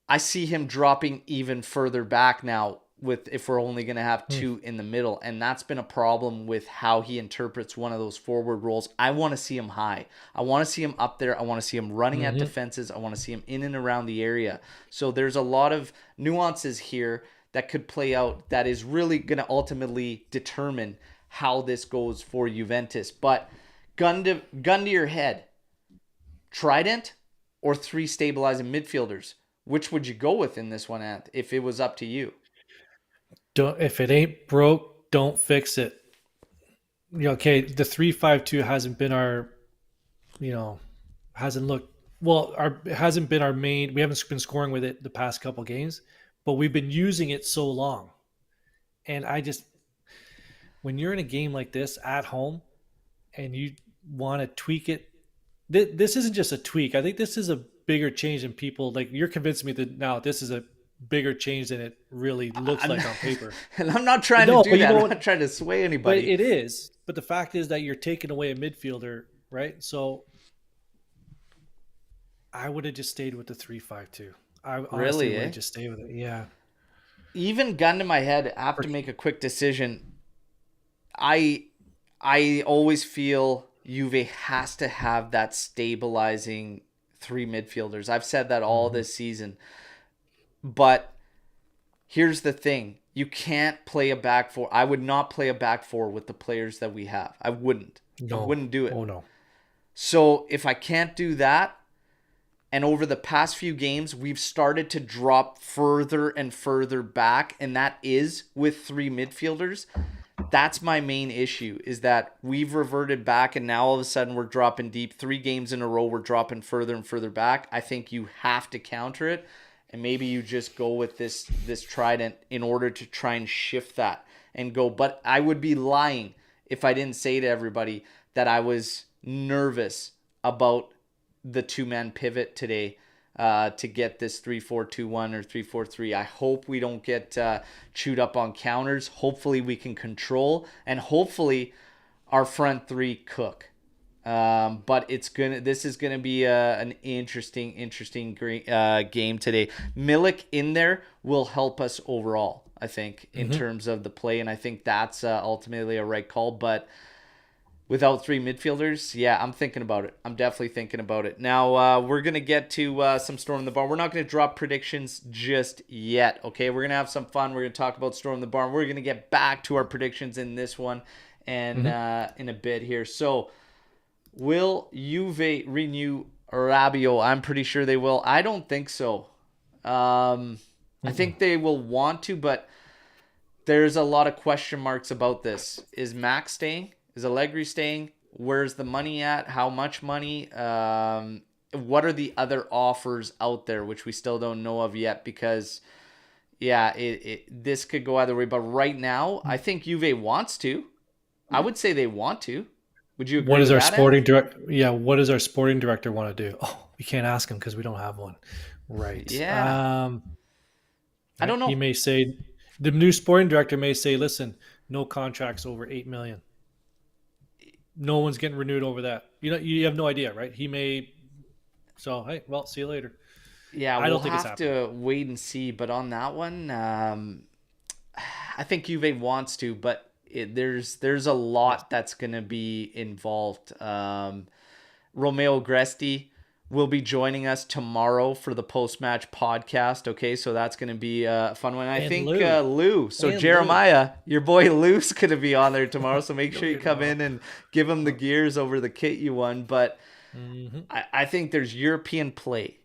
Speaker 4: I see him dropping even further back now if we're only going to have 2 in the middle. And that's been a problem with how he interprets one of those forward roles. I want to see him high. I want to see him up there. I want to see him running at defenses. I want to see him in and around the area. So there's a lot of nuances here that could play out that is really going to ultimately determine how this goes for Juventus. But gun to your head, Trident or 3 stabilizing midfielders? Which would you go with in this one, Ant, if it was up to you?
Speaker 1: If it ain't broke, don't fix it. Okay, the 3-5-2 hasn't been our, hasn't looked well. It hasn't been our main. We haven't been scoring with it the past couple games, but we've been using it so long. And when you're in a game like this at home and you want to tweak it, this isn't just a tweak. I think this is a bigger change than people like. You're convincing me that now this is a bigger change than it really looks
Speaker 4: I'm
Speaker 1: like
Speaker 4: not,
Speaker 1: on paper.
Speaker 4: and I'm not trying
Speaker 1: No,
Speaker 4: to do
Speaker 1: but you
Speaker 4: that.
Speaker 1: know
Speaker 4: I'm
Speaker 1: what?
Speaker 4: not trying to sway
Speaker 1: But
Speaker 4: anybody.
Speaker 1: it is. But the fact is that you're taking away a midfielder, right? So I would have just stayed with the 3-5-2. I honestly
Speaker 4: Really,
Speaker 1: would
Speaker 4: eh?
Speaker 1: have just stayed with it. Yeah.
Speaker 4: Even gun to my head, I have to make a quick decision. I always feel Juve has to have that stabilizing three midfielders. I've said that all this season. But here's the thing. You can't play a back four. I would not play a back four with the players that we have. I wouldn't.
Speaker 1: No.
Speaker 4: I wouldn't do it.
Speaker 1: Oh, no.
Speaker 4: So if I can't do that, and over the past few games, we've started to drop further and further back, and that is with three midfielders. That's my main issue, is that we've reverted back, and now all of a sudden we're dropping deep. 3 games in a row, we're dropping further and further back. I think you have to counter it, and maybe you just go with this trident in order to try and shift that and go. But I would be lying if I didn't say to everybody that I was nervous about the 2-man pivot today to get this 3-4-2-1 or 3-4-3. I hope we don't get chewed up on counters. Hopefully we can control, and hopefully our front three cook. But this is gonna be an interesting game today. Milik in there will help us overall, I think, in terms of the play, and I think that's ultimately a right call. But without three midfielders, yeah, I'm thinking about it. I'm definitely thinking about it. Now, we're going to get to some Storm the Barn. We're not going to drop predictions just yet, okay? We're going to have some fun. We're going to talk about Storm the Barn. We're going to get back to our predictions in this one and in a bit here. So, will Juve renew Rabiot? I'm pretty sure they will. I don't think so. I think they will want to, but there's a lot of question marks about this. Is Max staying? Is Allegri staying? Where's the money at? How much money? What are the other offers out there, which we still don't know of yet? Because, yeah, this could go either way. But right now, I think Juve wants to. I would say they want to. Would you agree?
Speaker 1: What does
Speaker 4: with
Speaker 1: our
Speaker 4: that,
Speaker 1: sporting director? Yeah, what does our sporting director want to do? Oh, we can't ask him because we don't have one. Right.
Speaker 4: Yeah. I don't know.
Speaker 1: He may say the new sporting director may say, "Listen, no contracts over 8 million. No one's getting renewed over that." You have no idea, right? He may. So hey, well, see you later.
Speaker 4: Yeah,
Speaker 1: I
Speaker 4: we'll
Speaker 1: don't think it's
Speaker 4: have to wait and see. But on that one, I think Juve wants to, but there's a lot that's going to be involved. Romeo Gresti will be joining us tomorrow for the post-match podcast. Okay, so that's going to be a fun one. I
Speaker 1: And
Speaker 4: think
Speaker 1: Lou.
Speaker 4: Lou. So
Speaker 1: And
Speaker 4: Jeremiah, your boy Lou's going to be on there tomorrow. So make sure you
Speaker 1: get
Speaker 4: come
Speaker 1: involved.
Speaker 4: in and give him the gears over the kit you won. But I think there's European play.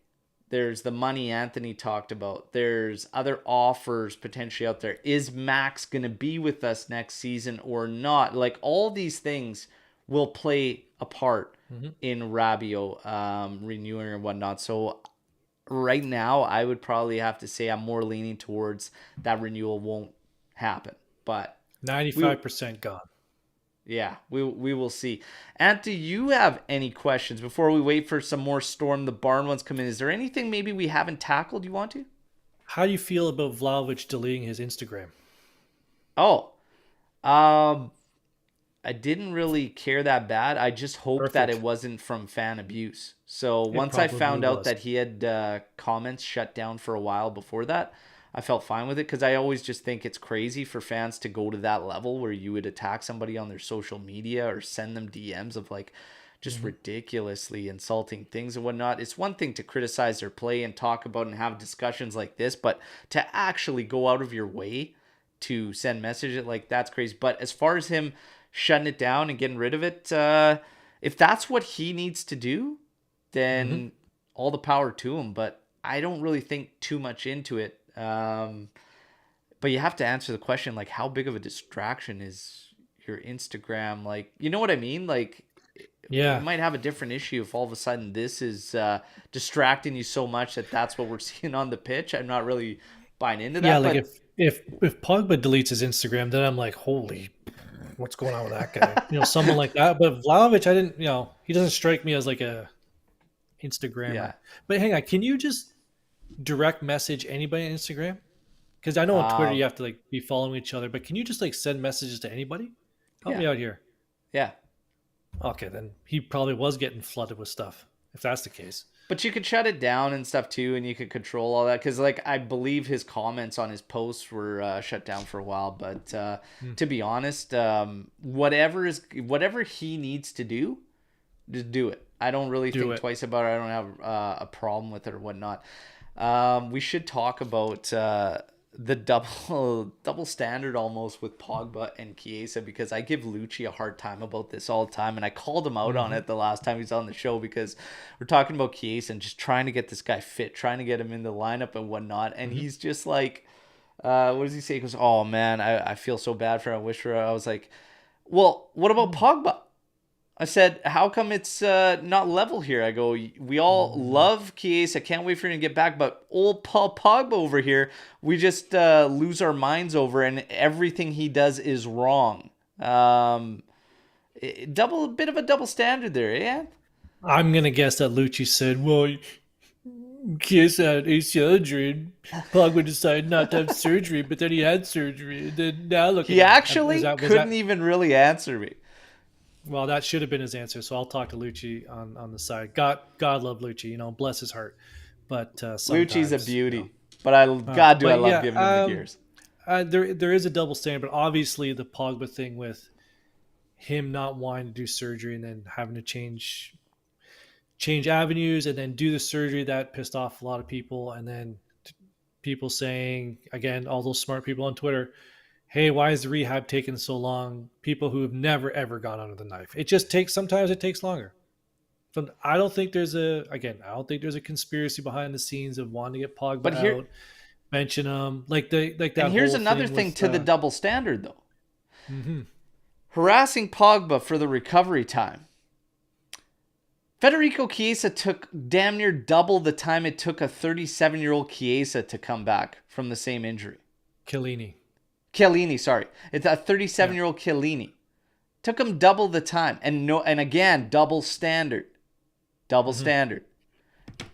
Speaker 4: There's the money Anthony talked about. There's other offers potentially out there. Is Max going to be with us next season or not? Like, all these things will play a part in Rabiot renewing and whatnot. So right now, I would probably have to say I'm more leaning towards that renewal won't happen. But
Speaker 1: 95% gone.
Speaker 4: yeah, we will see. Ant, do you have any questions before we wait for some more Storm the Barn ones come in? Is there anything maybe we haven't tackled you want to?
Speaker 1: How do you feel about Vlahovic deleting his Instagram?
Speaker 4: Oh, I didn't really care that bad. I just hoped that
Speaker 1: Perfect.
Speaker 4: it wasn't from fan abuse. So once I
Speaker 1: probably
Speaker 4: found out
Speaker 1: was.
Speaker 4: that he had comments shut down for a while before that, I felt fine with it, because I always just think it's crazy for fans to go to that level where you would attack somebody on their social media or send them DMs of like just ridiculously insulting things and whatnot. It's one thing to criticize their play and talk about and have discussions like this, but to actually go out of your way to send messages, like, that's crazy. But as far as him shutting it down and getting rid of it, if that's what he needs to do, then all the power to him. But I don't really think too much into it. But you have to answer the question, like, how big of a distraction is your Instagram? Like, you know what I mean? Like,
Speaker 1: Yeah.
Speaker 4: you might have a different issue if all of a sudden this is distracting you so much that that's what we're seeing on the pitch. I'm not really buying into
Speaker 1: Yeah,
Speaker 4: that.
Speaker 1: like
Speaker 4: But
Speaker 1: if Pogba deletes his Instagram, then I'm like, holy, what's going on with that guy? Someone like that. But Vlahovic, I didn't. He doesn't strike me as like a
Speaker 4: yeah,
Speaker 1: Instagrammer. But hang on, can you just direct message anybody on Instagram? Because I know on Twitter you
Speaker 4: um,
Speaker 1: have to like be following each other, but can you just like send messages to anybody? Help
Speaker 4: yeah,
Speaker 1: me out here.
Speaker 4: yeah.
Speaker 1: Okay, then he probably was getting flooded with stuff. If that's the case,
Speaker 4: But you could shut it down and stuff too, and you could control all that because, like, I believe his comments on his posts were shut down for a while. But
Speaker 1: Hmm.
Speaker 4: to be honest, whatever he needs to do, just do it. I don't really
Speaker 1: Do
Speaker 4: think
Speaker 1: it.
Speaker 4: twice about it. I don't have a problem with it or whatnot. We should talk about the double standard almost with Pogba and Chiesa, because I give Lucci a hard time about this all the time, and I called him out on
Speaker 1: Hmm.
Speaker 4: it the last time he was on the show because we're talking about Chiesa and just trying to get this guy fit, trying to get him in the lineup and whatnot, and
Speaker 1: Hmm.
Speaker 4: he's just like, what does he say? He goes, "Oh man, I feel so bad for him. I wish for." I was like, "Well, what about Pogba?" I said, how come it's not level here? I go, we all
Speaker 1: Hmm.
Speaker 4: love Chiesa. Can't wait for him to get back. But old Paul Pogba over here, we just lose our minds over, and everything he does is wrong. Bit of a double standard there, yeah?
Speaker 1: I'm gonna guess that Lucci said, "Well, Kiss had ACL injury, and Pogba decided not to have surgery, but then he had surgery, and then now look at
Speaker 4: He
Speaker 1: him."
Speaker 4: actually
Speaker 1: Was
Speaker 4: couldn't
Speaker 1: that?
Speaker 4: even really answer me.
Speaker 1: Well, that should have been his answer. So I'll talk to Lucci on the side. God love Lucci. Bless his heart. But
Speaker 4: Lucci's a
Speaker 1: sometimes,
Speaker 4: beauty. But God, do I
Speaker 1: but
Speaker 4: love
Speaker 1: yeah,
Speaker 4: giving him the gears.
Speaker 1: there is a double standard. But obviously, the Pogba thing with him not wanting to do surgery and then having to change avenues and then do the surgery, that pissed off a lot of people. And then people saying, again, all those smart people on Twitter, hey, why is the rehab taking so long? People who have never ever gone under the knife. It just takes, sometimes it takes longer. But I don't think there's a conspiracy behind the scenes of wanting to get Pogba
Speaker 4: But here,
Speaker 1: out, mention him like
Speaker 4: and
Speaker 1: that
Speaker 4: here's
Speaker 1: whole
Speaker 4: another
Speaker 1: thing
Speaker 4: thing
Speaker 1: with
Speaker 4: to the double standard, though.
Speaker 1: mhm.
Speaker 4: Harassing Pogba for the recovery time. Federico Chiesa took damn near double the time it took a 37-year-old Chiesa to come back from the same injury.
Speaker 1: Chiellini.
Speaker 4: Chiellini, sorry. It's a
Speaker 1: Yeah.
Speaker 4: 37-year-old Chiellini. Took him double the time. And again, double standard. Double
Speaker 1: Hmm.
Speaker 4: standard.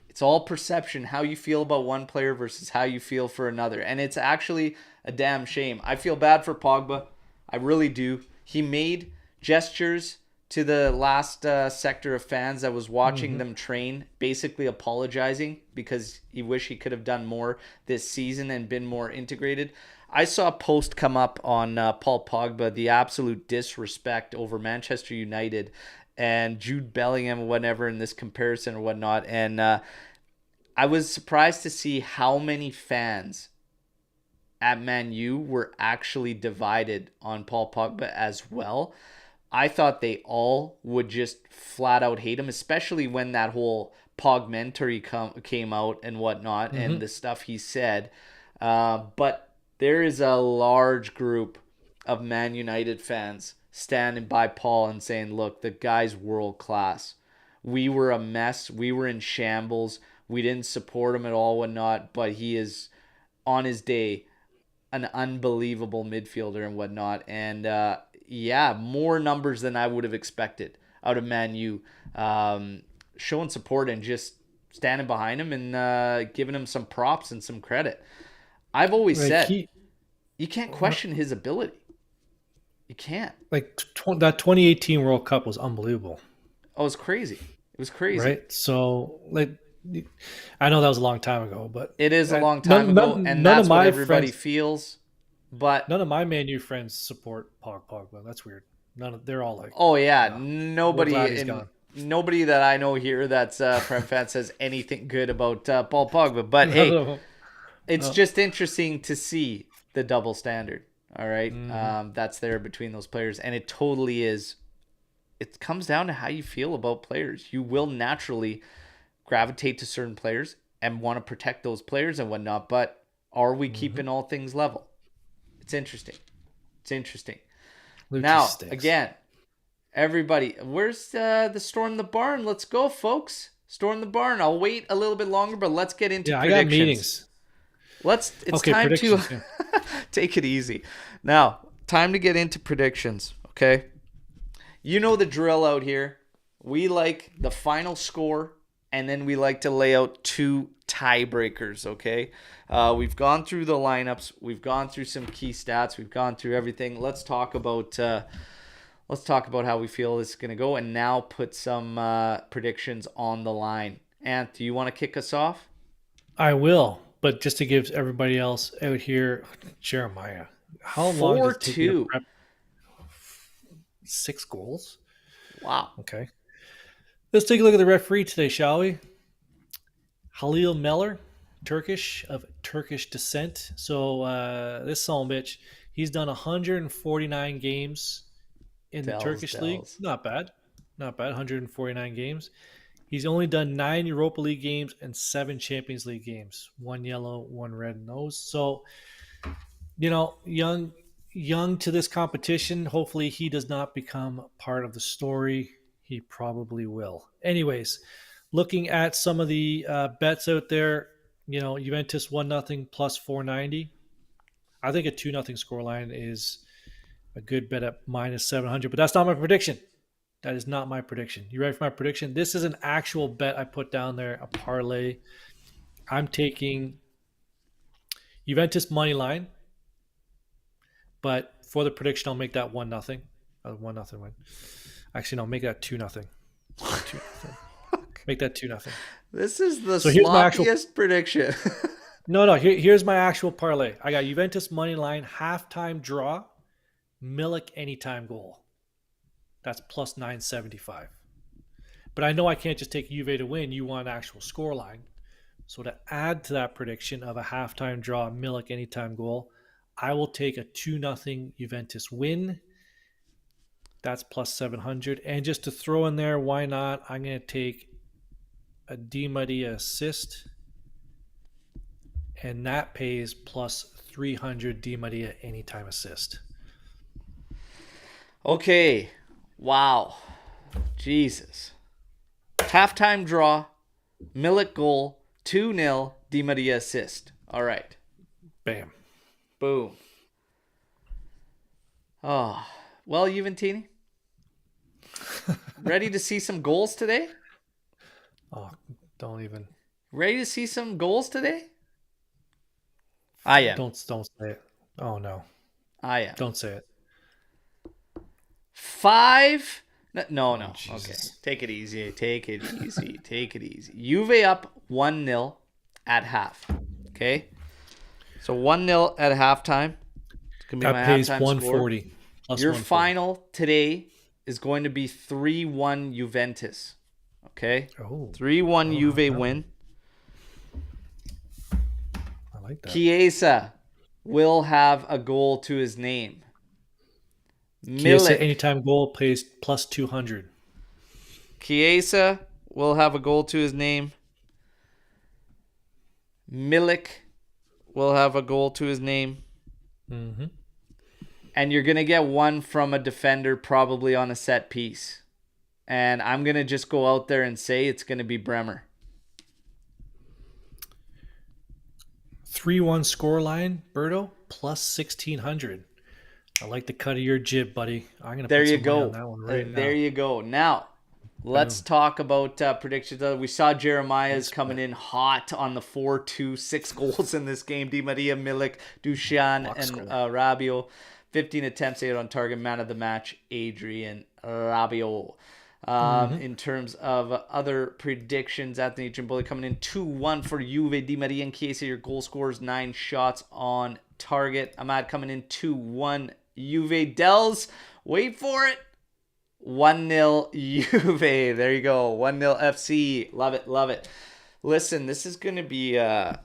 Speaker 4: It's all perception, how you feel about one player versus how you feel for another. And it's actually a damn shame. I feel bad for Pogba. I really do. He made gestures to the last sector of fans that was watching
Speaker 1: Hmm.
Speaker 4: them train, basically apologizing because he wish he could have done more this season and been more integrated. I saw a post come up on Paul Pogba, the absolute disrespect over Manchester United and Jude Bellingham, whatever, in this comparison or whatnot. And I was surprised to see how many fans at Man U were actually divided on Paul Pogba as well. I thought they all would just flat out hate him, especially when that whole Pogmentary came out and whatnot and
Speaker 1: Hmm.
Speaker 4: the stuff he said. But there is a large group of Man United fans standing by Paul and saying, look, the guy's world class. We were a mess. We were in shambles. We didn't support him at all, whatnot, but he is on his day an unbelievable midfielder and whatnot. And yeah, more numbers than I would have expected out of Man U, showing support and just standing behind him and giving him some props and some credit. I've always
Speaker 1: Like
Speaker 4: said
Speaker 1: he
Speaker 4: you can't question his ability. You can't.
Speaker 1: that 2018 World Cup was unbelievable,
Speaker 4: Oh, it's crazy. It was crazy.
Speaker 1: right? So like, I know that was a long time ago, but
Speaker 4: It is a long time
Speaker 1: none,
Speaker 4: ago,
Speaker 1: none,
Speaker 4: and
Speaker 1: none of
Speaker 4: that's what
Speaker 1: my
Speaker 4: everybody
Speaker 1: friends,
Speaker 4: feels. But
Speaker 1: none of my Man U friends support Pogba. That's weird. They're all like,
Speaker 4: oh yeah,
Speaker 1: no, we're
Speaker 4: nobody
Speaker 1: glad he's
Speaker 4: in
Speaker 1: gone.
Speaker 4: nobody that I know here that's Prem fan says anything good about Paul Pogba. But hey,
Speaker 1: No,
Speaker 4: it's
Speaker 1: no.
Speaker 4: just interesting to see the double standard. All right,
Speaker 1: Hmm.
Speaker 4: that's there between those players, and it totally is. It comes down to how you feel about players. You will naturally gravitate to certain players and want to protect those players and whatnot. But are we
Speaker 1: Hmm.
Speaker 4: keeping all things level? It's interesting. It's interesting.
Speaker 1: Lucci
Speaker 4: Now,
Speaker 1: stinks.
Speaker 4: again, everybody, where's the Storm the Barn? Let's go, folks. Storm the Barn. I'll wait a little bit longer, but let's get into
Speaker 1: Yeah, I got
Speaker 4: predictions.
Speaker 1: meetings.
Speaker 4: It's
Speaker 1: Okay,
Speaker 4: time to
Speaker 1: predictions. Yeah.
Speaker 4: take it easy. Now, time to get into predictions, okay? You know the drill out here. We like the final score, and then we like to lay out 2 tiebreakers, okay? We've gone through the lineups. We've gone through some key stats. We've gone through everything. Let's talk about how we feel this is going to go, and now put some predictions on the line. Ant, do you want to kick us off?
Speaker 1: I will, but just to give everybody else out here, Jeremiah, how long does it take you to
Speaker 4: 4-2.
Speaker 1: prep 6 goals?
Speaker 4: Wow.
Speaker 1: Okay. Let's take a look at the referee today, shall we? Halil Meller, Turkish, of Turkish descent. So this son of a bitch, he's done 149 games in the Turkish league. Not bad. Not bad. 149 games. He's only done 9 Europa League games and 7 Champions League games. 1 yellow, 1 red nose. So, young to this competition. Hopefully he does not become part of the story. He probably will. Anyways, looking at some of the bets out there, Juventus 1-0 plus 490. I think a 2-0 scoreline is a good bet at minus 700, but that's not my prediction. That is not my prediction. You ready for my prediction? This is an actual bet I put down there, a parlay. I'm taking Juventus money line, but for the prediction, I'll make that 1-0. 1-0 win. Actually, no, make that 2-0. 2-0. Make that 2-0.
Speaker 4: This is the
Speaker 1: So here's my actual
Speaker 4: prediction.
Speaker 1: No. Here's my actual parlay. I got Juventus money line, halftime draw, Milik anytime goal. That's plus 975. But I know I can't just take Juve to win. You want an actual score line. So to add to that prediction of a halftime draw, Milik anytime goal, I will take a 2-0 Juventus win. That's plus 700. And just to throw in there, why not? I'm going to take a Di Maria assist. And that pays plus 300 Di Maria anytime assist.
Speaker 4: Okay. Wow. Jesus. Halftime draw, Milik goal, 2-0, Di Maria assist. All right.
Speaker 1: Bam.
Speaker 4: Boom. Oh. Well, Juventini, ready to see some goals today?
Speaker 1: Oh, don't even.
Speaker 4: Ready to see some goals today? I am.
Speaker 1: Don't say it. Oh, no.
Speaker 4: I am.
Speaker 1: Don't say it.
Speaker 4: 5. No. Okay.
Speaker 1: Jesus.
Speaker 4: Take it easy. Take it easy. Juve up 1-0 at half. Okay? So 1-0 at halftime. It's going to be
Speaker 1: That
Speaker 4: my
Speaker 1: pays
Speaker 4: halftime
Speaker 1: 140.
Speaker 4: score.
Speaker 1: Plus
Speaker 4: Your
Speaker 1: 140.
Speaker 4: final today is going to be 3-1 Juventus. Okay?
Speaker 1: Oh.
Speaker 4: 3-1 Juve
Speaker 1: no.
Speaker 4: win.
Speaker 1: I like that.
Speaker 4: Chiesa will have a goal to his name.
Speaker 1: Chiesa
Speaker 4: Milik.
Speaker 1: anytime goal pays plus 200.
Speaker 4: Chiesa will have a goal to his name. Milik will have a goal to his name.
Speaker 1: Mm-hmm.
Speaker 4: And you're going to get one from a defender probably on a set piece. And I'm going to just go out there and say it's going to be Bremer.
Speaker 1: 3-1 scoreline, Berto, plus 1,600. I like the cut of your jib, buddy. I'm going to
Speaker 4: There
Speaker 1: put
Speaker 4: you
Speaker 1: some money
Speaker 4: go.
Speaker 1: on that one right
Speaker 4: There
Speaker 1: now.
Speaker 4: you go. Now, let's talk about predictions. We saw Jeremiah's coming in hot on the 4-2, 6 goals in this game. Di Maria, Milik, Dusan, and Rabiot. 15 attempts, 8 on target. Man of the match, Adrian Rabiot. In terms of other predictions, Anthony Gimboli coming in 2-1 for Juve. Di Maria and Chiesa, your goal scorers, 9 shots on target. Ahmad coming in 2-1 Juve. Dels, wait for it. 1-0 Juve. There you go. 1-0 FC. Love it. Listen, this is gonna be a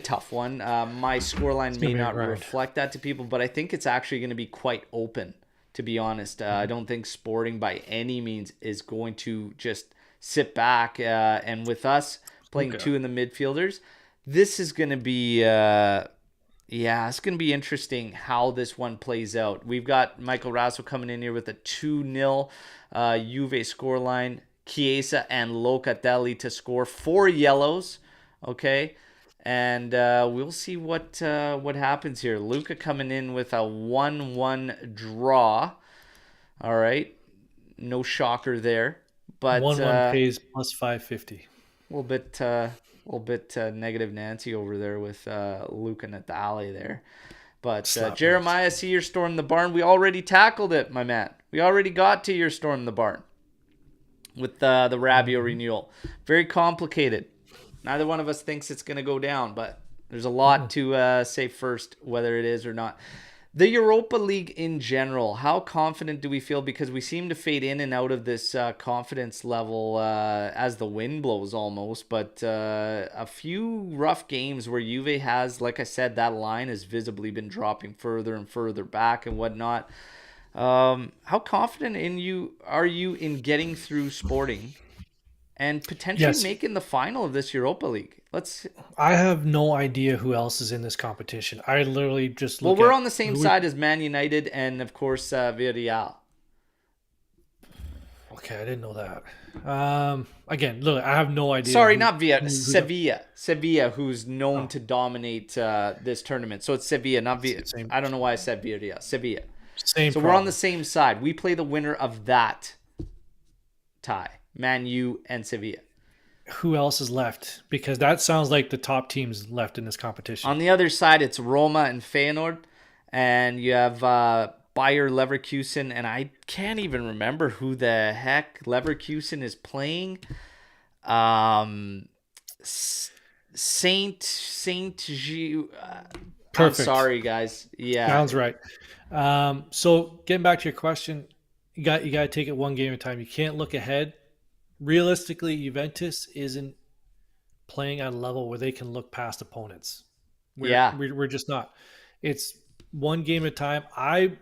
Speaker 4: tough one. My scoreline may not reflect that to people, but I think it's actually gonna be quite open, to be honest. I don't think Sporting by any means is going to just sit back. And with us playing two in the midfielders, this is gonna be it's going to be interesting how this one plays out. We've got Michael Rasso coming in here with a 2-0 Juve scoreline. Chiesa and Locatelli to score 4 yellows. Okay. And we'll see what happens here. Luca coming in with a 1-1 draw. All right, no shocker there, but
Speaker 1: 1-1 pays plus 550.
Speaker 4: a little bit negative Nancy over there with Luca Natale there. But
Speaker 1: Slap
Speaker 4: Jeremiah, see your Storm the Barn. We already tackled it, my man. We already got to your Storm the Barn with the Rabbio renewal. Very complicated. Neither one of us thinks it's going to go down, but there's a lot to say first, whether it is or not. The Europa League in general, how confident do we feel? Because we seem to fade in and out of this confidence level as the wind blows almost. But a few rough games where Juve has, like I said, that line has visibly been dropping further and further back and whatnot. How confident are you in getting through Sporting and potentially making the final of this Europa League?
Speaker 1: I have no idea who else is in this competition. I literally just look
Speaker 4: we're on the same side as Man United and, of course, Villarreal.
Speaker 1: Okay, I didn't know that. Again, look, I have no idea.
Speaker 4: Sorry, not Villa. Sevilla. Sevilla, who's known to dominate this tournament. So it's Sevilla, not Villa. I don't know why I said Villarreal. Sevilla.
Speaker 1: Same.
Speaker 4: So we're on the same side. We play the winner of that tie. Man U and Sevilla.
Speaker 1: Who else is left? Because that sounds like the top teams left in this competition.
Speaker 4: On the other side, it's Roma and Feyenoord. And you have Bayer Leverkusen. And I can't even remember who the heck Leverkusen is playing. Saint G.
Speaker 1: Perfect.
Speaker 4: I'm sorry, guys. Yeah.
Speaker 1: Sounds right. So getting back to your question, you got to take it one game at a time. You can't look ahead. Realistically, Juventus isn't playing at a level where they can look past opponents. We're just not. It's one game at a time. I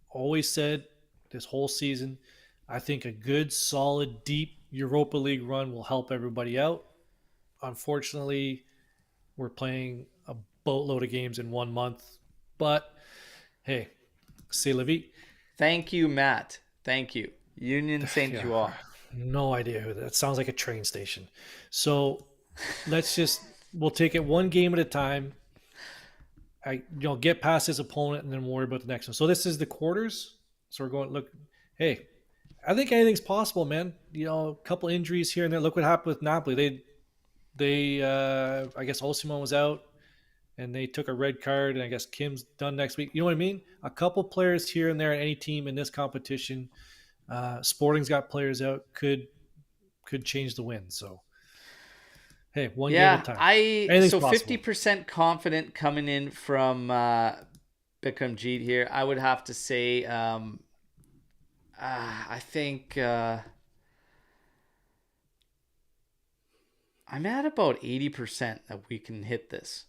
Speaker 1: always said this whole season, I think a good, solid, deep Europa League run will help everybody out. Unfortunately, we're playing a boatload of games in 1 month. But, hey, c'est la vie.
Speaker 4: Thank you, Matt. Thank you. Union Saint-Gilloise.
Speaker 1: No idea who that sounds like a train station. So we'll take it one game at a time. Get past this opponent and then worry about the next one. So this is the quarters. So we're going, look, hey, I think anything's possible, man. A couple injuries here and there. Look what happened with Napoli. They I guess Osimhen was out and they took a red card, and I guess Kim's done next week. You know what I mean? A couple players here and there, any team in this competition. Sporting's got players out, could change the win. So, hey, one game at a time.
Speaker 4: So 50% confident coming in from Bikram Jeet here. I would have to say, I think I'm at about 80% that we can hit this.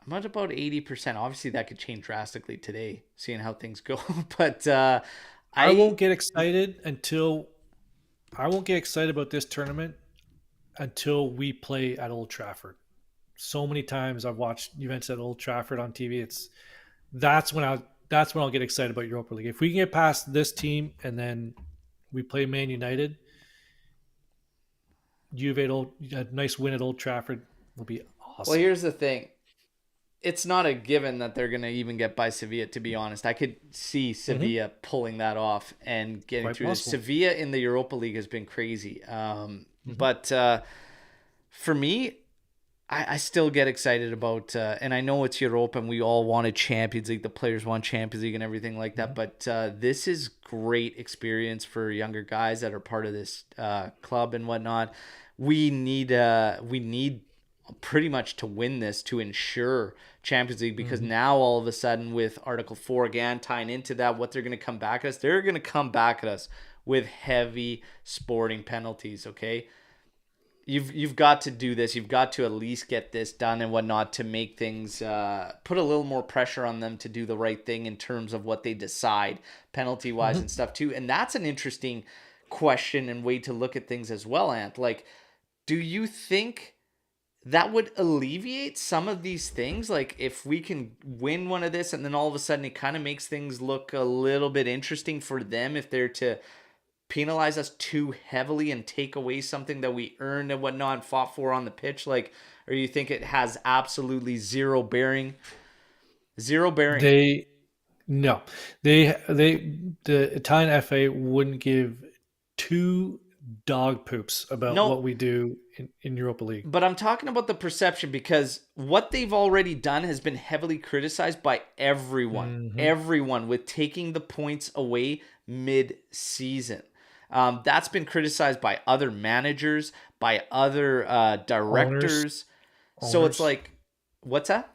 Speaker 4: I'm at about 80%. Obviously, that could change drastically today, seeing how things go. But
Speaker 1: I won't get excited about this tournament until we play at Old Trafford. So many times I've watched Juventus at Old Trafford on TV. That's when I'll get excited about Europa League. If we can get past this team and then we play Man United, a nice win at Old Trafford will be awesome.
Speaker 4: Well, here's the thing. It's not a given that they're going to even get by Sevilla, to be honest. I could see Sevilla pulling that off and getting
Speaker 1: Quite
Speaker 4: through this.
Speaker 1: possible.
Speaker 4: Sevilla in the Europa League has been crazy. But for me, I still get excited about, and I know it's Europa and we all wanted Champions League. The players want Champions League and everything like that. But this is great experience for younger guys that are part of this club and whatnot. We need pretty much to win this to ensure Champions League, because now all of a sudden with Article 4 again tying into that, what they're going to come back at us, they're going to come back at us with heavy Sporting penalties. Okay, you've got to do this. You've got to at least get this done and whatnot to make things put a little more pressure on them to do the right thing in terms of what they decide penalty wise and stuff too. And that's an interesting question and way to look at things as well, Ant. Like, do you think that would alleviate some of these things? Like, if we can win one of this and then all of a sudden it kind of makes things look a little bit interesting for them if they're to penalize us too heavily and take away something that we earned and whatnot and fought for on the pitch. Like, or you think it has absolutely zero bearing? Zero bearing.
Speaker 1: They no, the Italian FA wouldn't give two dog poops about
Speaker 4: No,
Speaker 1: what we do in Europa League.
Speaker 4: but I'm talking about the perception because what they've already done has been heavily criticized by everyone.
Speaker 1: Hmm.
Speaker 4: Everyone with taking the points away mid-season. That's been criticized by other managers, by other
Speaker 1: Owners,
Speaker 4: directors. So it's
Speaker 1: owners,
Speaker 4: like, what's that?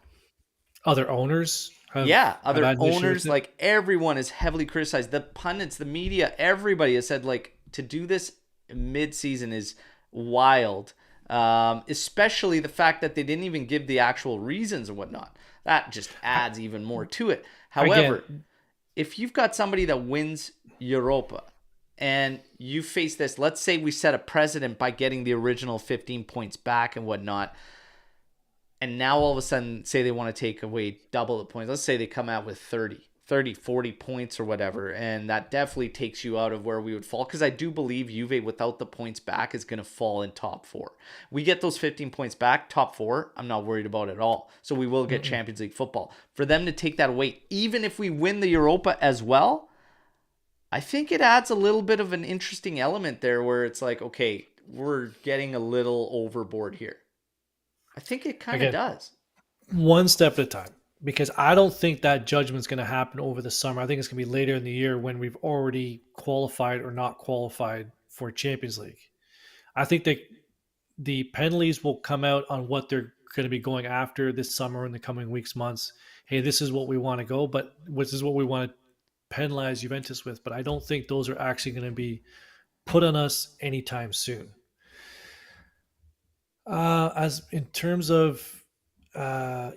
Speaker 1: other owners
Speaker 4: Yeah,
Speaker 1: have
Speaker 4: other
Speaker 1: had an issue with
Speaker 4: owners,
Speaker 1: it.
Speaker 4: like everyone is heavily criticized. The pundits, the media, everybody has said like to do this mid-season is wild. Especially the fact that they didn't even give the actual reasons and whatnot. That just adds even more to it. However,
Speaker 1: Again,
Speaker 4: if you've got somebody that wins Europa and you face this, let's say we set a precedent by getting the original 15 points back and whatnot, and now all of a sudden say they want to take away double the points. Let's say they come out with 40 points or whatever, and that definitely takes you out of where we would fall, because I do believe Juve without the points back is going to fall in top four. We get those 15 points back, top four, I'm not worried about it at all. So we will get Champions League football. For them to take that away, even if we win the Europa as well, I think it adds a little bit of an interesting element there where it's like, okay, we're getting a little overboard here. I think it kind of
Speaker 1: again,
Speaker 4: does.
Speaker 1: one step at a time, because I don't think that judgment's going to happen over the summer. I think it's going to be later in the year when we've already qualified or not qualified for Champions League. I think that the penalties will come out on what they're going to be going after this summer in the coming weeks, months. Hey, this is what we want to go, but this is what we want to penalize Juventus with. But I don't think those are actually going to be put on us anytime soon. As in terms of,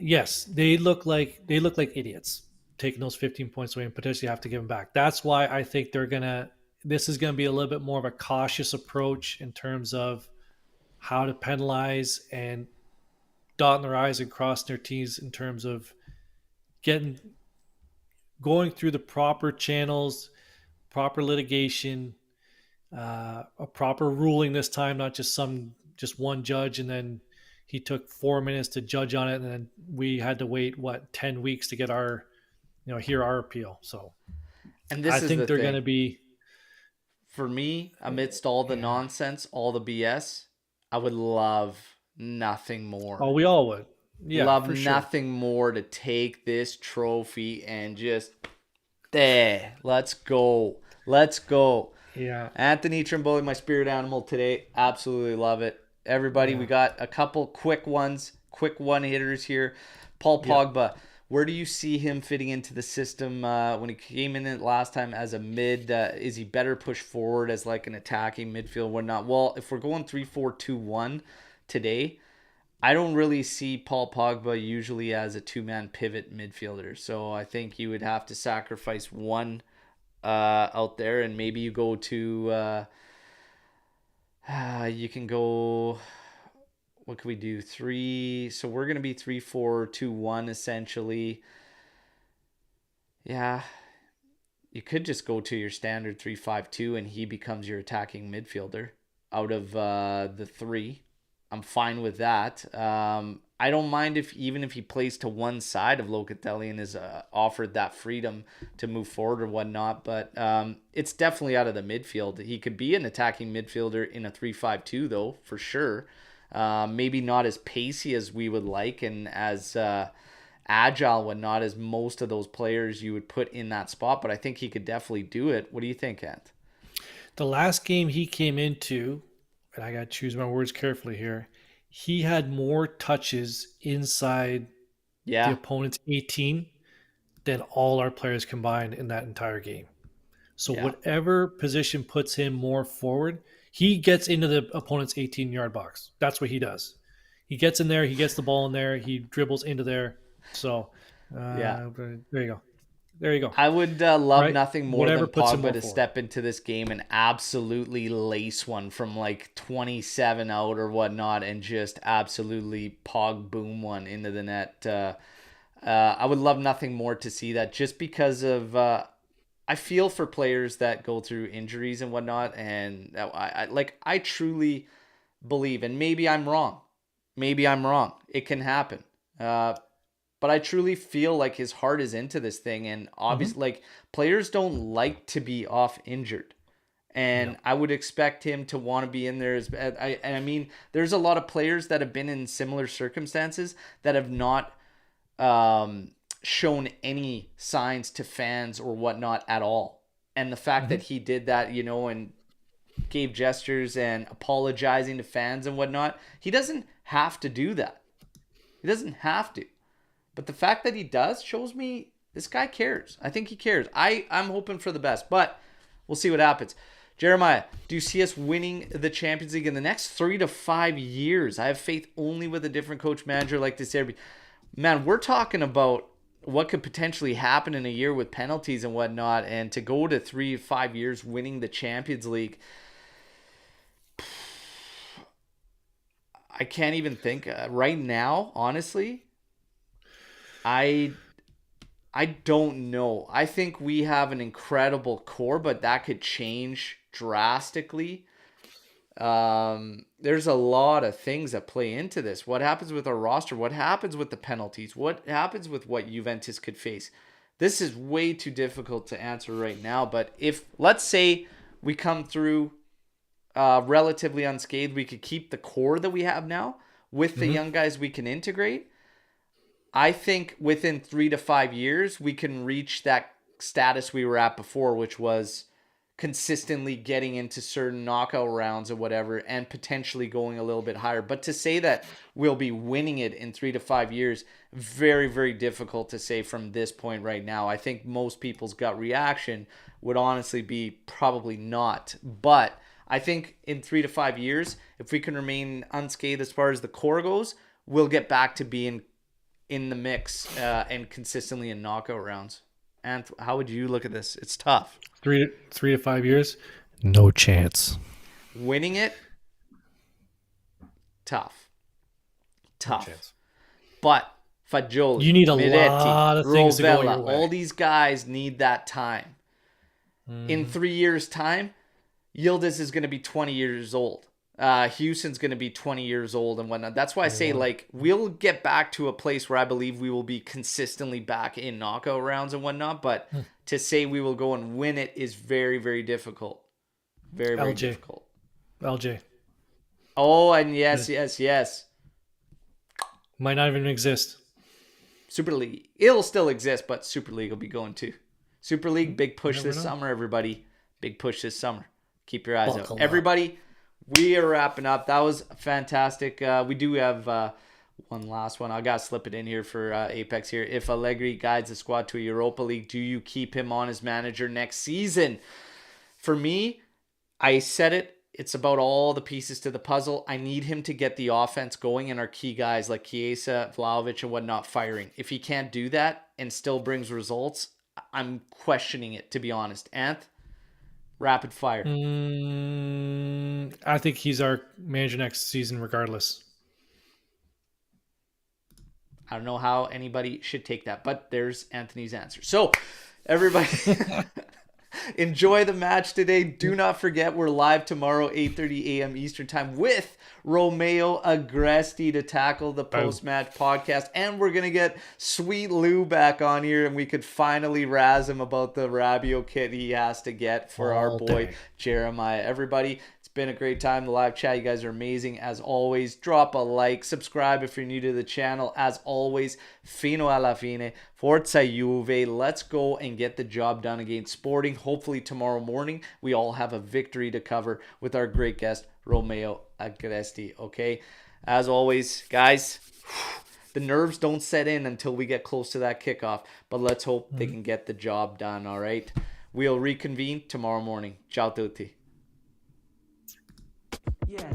Speaker 1: yes, they look like idiots taking those 15 points away and potentially have to give them back. That's why I think they're gonna. This is going to be a little bit more of a cautious approach in terms of how to penalize and dotting their I's and crossing their T's in terms of getting going through the proper channels, proper litigation, a proper ruling this time, not just one judge, and then he took 4 minutes to judge on it, and then we had to wait 10 weeks to get our hear our appeal. So
Speaker 4: And
Speaker 1: I
Speaker 4: this is
Speaker 1: think
Speaker 4: the
Speaker 1: they're going
Speaker 4: thing.
Speaker 1: to be.
Speaker 4: For me, amidst all the
Speaker 1: Yeah.
Speaker 4: nonsense, all the BS, I would love nothing
Speaker 1: Oh,
Speaker 4: more.
Speaker 1: we all would. Yeah,
Speaker 4: Love
Speaker 1: for sure.
Speaker 4: nothing more to take this trophy and just there. Let's go. Let's go.
Speaker 1: Yeah,
Speaker 4: Anthony Trimboli, my spirit animal today. Absolutely love it. Everybody, we
Speaker 1: yeah,
Speaker 4: got a couple quick ones, quick one hitters here. Paul
Speaker 1: yeah.
Speaker 4: Pogba, where do you see him fitting into the system when he came in it last time as a mid? Is he better pushed forward as like an attacking midfield, whatnot? Well, if we're going 3-4-2-1 today, I don't really see Paul Pogba usually as a two-man pivot midfielder. So I think you would have to sacrifice one out there, and maybe you go to you can go, what can we do, three, so we're gonna be 3-4-2-1 essentially. Yeah, you could just go to your standard 3-5-2 and he becomes your attacking midfielder out of the three. I'm fine with that. I don't mind if he plays to one side of Locatelli and is offered that freedom to move forward or whatnot. But it's definitely out of the midfield. He could be an attacking midfielder in a 3-5-2 though, for sure. Maybe not as pacey as we would like and as agile whatnot as most of those players you would put in that spot. But I think he could definitely do it. What do you think, Ant?
Speaker 1: The last game he came into, and I got to choose my words carefully here, he had more touches inside the
Speaker 4: Yeah,
Speaker 1: opponent's 18 than all our players combined in that entire game. So
Speaker 4: yeah.
Speaker 1: whatever position puts him more forward, he gets into the opponent's 18-yard box. That's what he does. He gets in there, he gets the ball in there, he dribbles into there. So
Speaker 4: Yeah.
Speaker 1: there you go. There you go.
Speaker 4: I would love
Speaker 1: Right?
Speaker 4: nothing more
Speaker 1: Whatever
Speaker 4: than
Speaker 1: puts him
Speaker 4: Pogba
Speaker 1: more
Speaker 4: to
Speaker 1: forward.
Speaker 4: step into this game and absolutely lace one from like 27 out or whatnot and just absolutely pog boom one into the net. I would love nothing more to see that just because of I feel for players that go through injuries and whatnot, and I truly believe, and maybe I'm wrong. Maybe I'm wrong. It can happen. But I truly feel like his heart is into this thing. And obviously, like, players don't like to be off injured. And I would expect him to want to be in there. I mean, there's a lot of players that have been in similar circumstances that have not shown any signs to fans or whatnot at all. And the fact that he did that, you know, and gave gestures and apologizing to fans and whatnot, he doesn't have to do that. He doesn't have to. But the fact that he does shows me this guy cares. I think he cares. I'm hoping for the best, but we'll see what happens. Jeremiah, do you see us winning the Champions League in the next 3 to 5 years? I have faith only with a different coach manager like this. Man, we're talking about what could potentially happen in a year with penalties and whatnot, and to go to 3 to 5 years winning the Champions League, I can't even think right now, honestly. I don't know. I think we have an incredible core, but that could change drastically. There's a lot of things that play into this. What happens with our roster? What happens with the penalties? What happens with what Juventus could face? This is way too difficult to answer right now. But if, let's say, we come through relatively unscathed, we could keep the core that we have now with the young guys we can integrate. I think within 3 to 5 years, we can reach that status we were at before, which was consistently getting into certain knockout rounds or whatever, and potentially going a little bit higher. But to say that we'll be winning it in 3 to 5 years, very, very difficult to say from this point right now. I think most people's gut reaction would honestly be probably not. But I think in 3 to 5 years, if we can remain unscathed as far as the core goes, we'll get back to being in the mix and consistently in knockout rounds. And how would you look at this? It's tough.
Speaker 1: 3 to 5 years, no chance.
Speaker 4: Winning it, tough.
Speaker 1: No chance.
Speaker 4: But Fagioli,
Speaker 1: You need a
Speaker 4: Miretti,
Speaker 1: lot of things to go your way.
Speaker 4: all these guys need that time. In 3 years' time, Yildiz is going to be 20 years old. Houston's going to be 20 years old and whatnot. That's why I say, like, we'll get back to a place where I believe we will be consistently back in knockout rounds and whatnot. But to say we will go and win it is very, very difficult. Very, very difficult.
Speaker 1: LJ.
Speaker 4: Oh, and yes.
Speaker 1: Might not even exist.
Speaker 4: Super League. It'll still exist, but Super League will be going too. Super League, big push this summer, everybody. Big push this summer. Keep your eyes out. Everybody, we are wrapping up. That was fantastic. We do have one last one. I got to slip it in here for Apex here. If Allegri guides the squad to a Europa League, do you keep him on as manager next season? For me, I said it. It's about all the pieces to the puzzle. I need him to get the offense going and our key guys like Chiesa, Vlahovic, and whatnot firing. If he can't do that and still brings results, I'm questioning it, to be honest. Anth, rapid fire.
Speaker 1: I think he's our manager next season regardless.
Speaker 4: I don't know how anybody should take that, but there's Anthony's answer. So, everybody, enjoy the match today. Do not forget, we're live tomorrow, 8:30 a.m. Eastern Time with Romeo Agresti to tackle the post-match podcast. And we're going to get Sweet Lou back on here, and we could finally razz him about the Rabiot kit he has to get for our boy Jeremiah. Everybody, it's been a great time. The live chat, you guys are amazing as always. Drop a like, subscribe if you're new to the channel. As always, fino alla fine, forza Juve. Let's go and get the job done against Sporting. Hopefully tomorrow morning we all have a victory to cover with our great guest Romeo Agresti. Okay, as always, guys, the nerves don't set in until we get close to that kickoff, but let's hope they can get the job done. All right, we'll reconvene tomorrow morning. Ciao tutti.
Speaker 3: Yeah.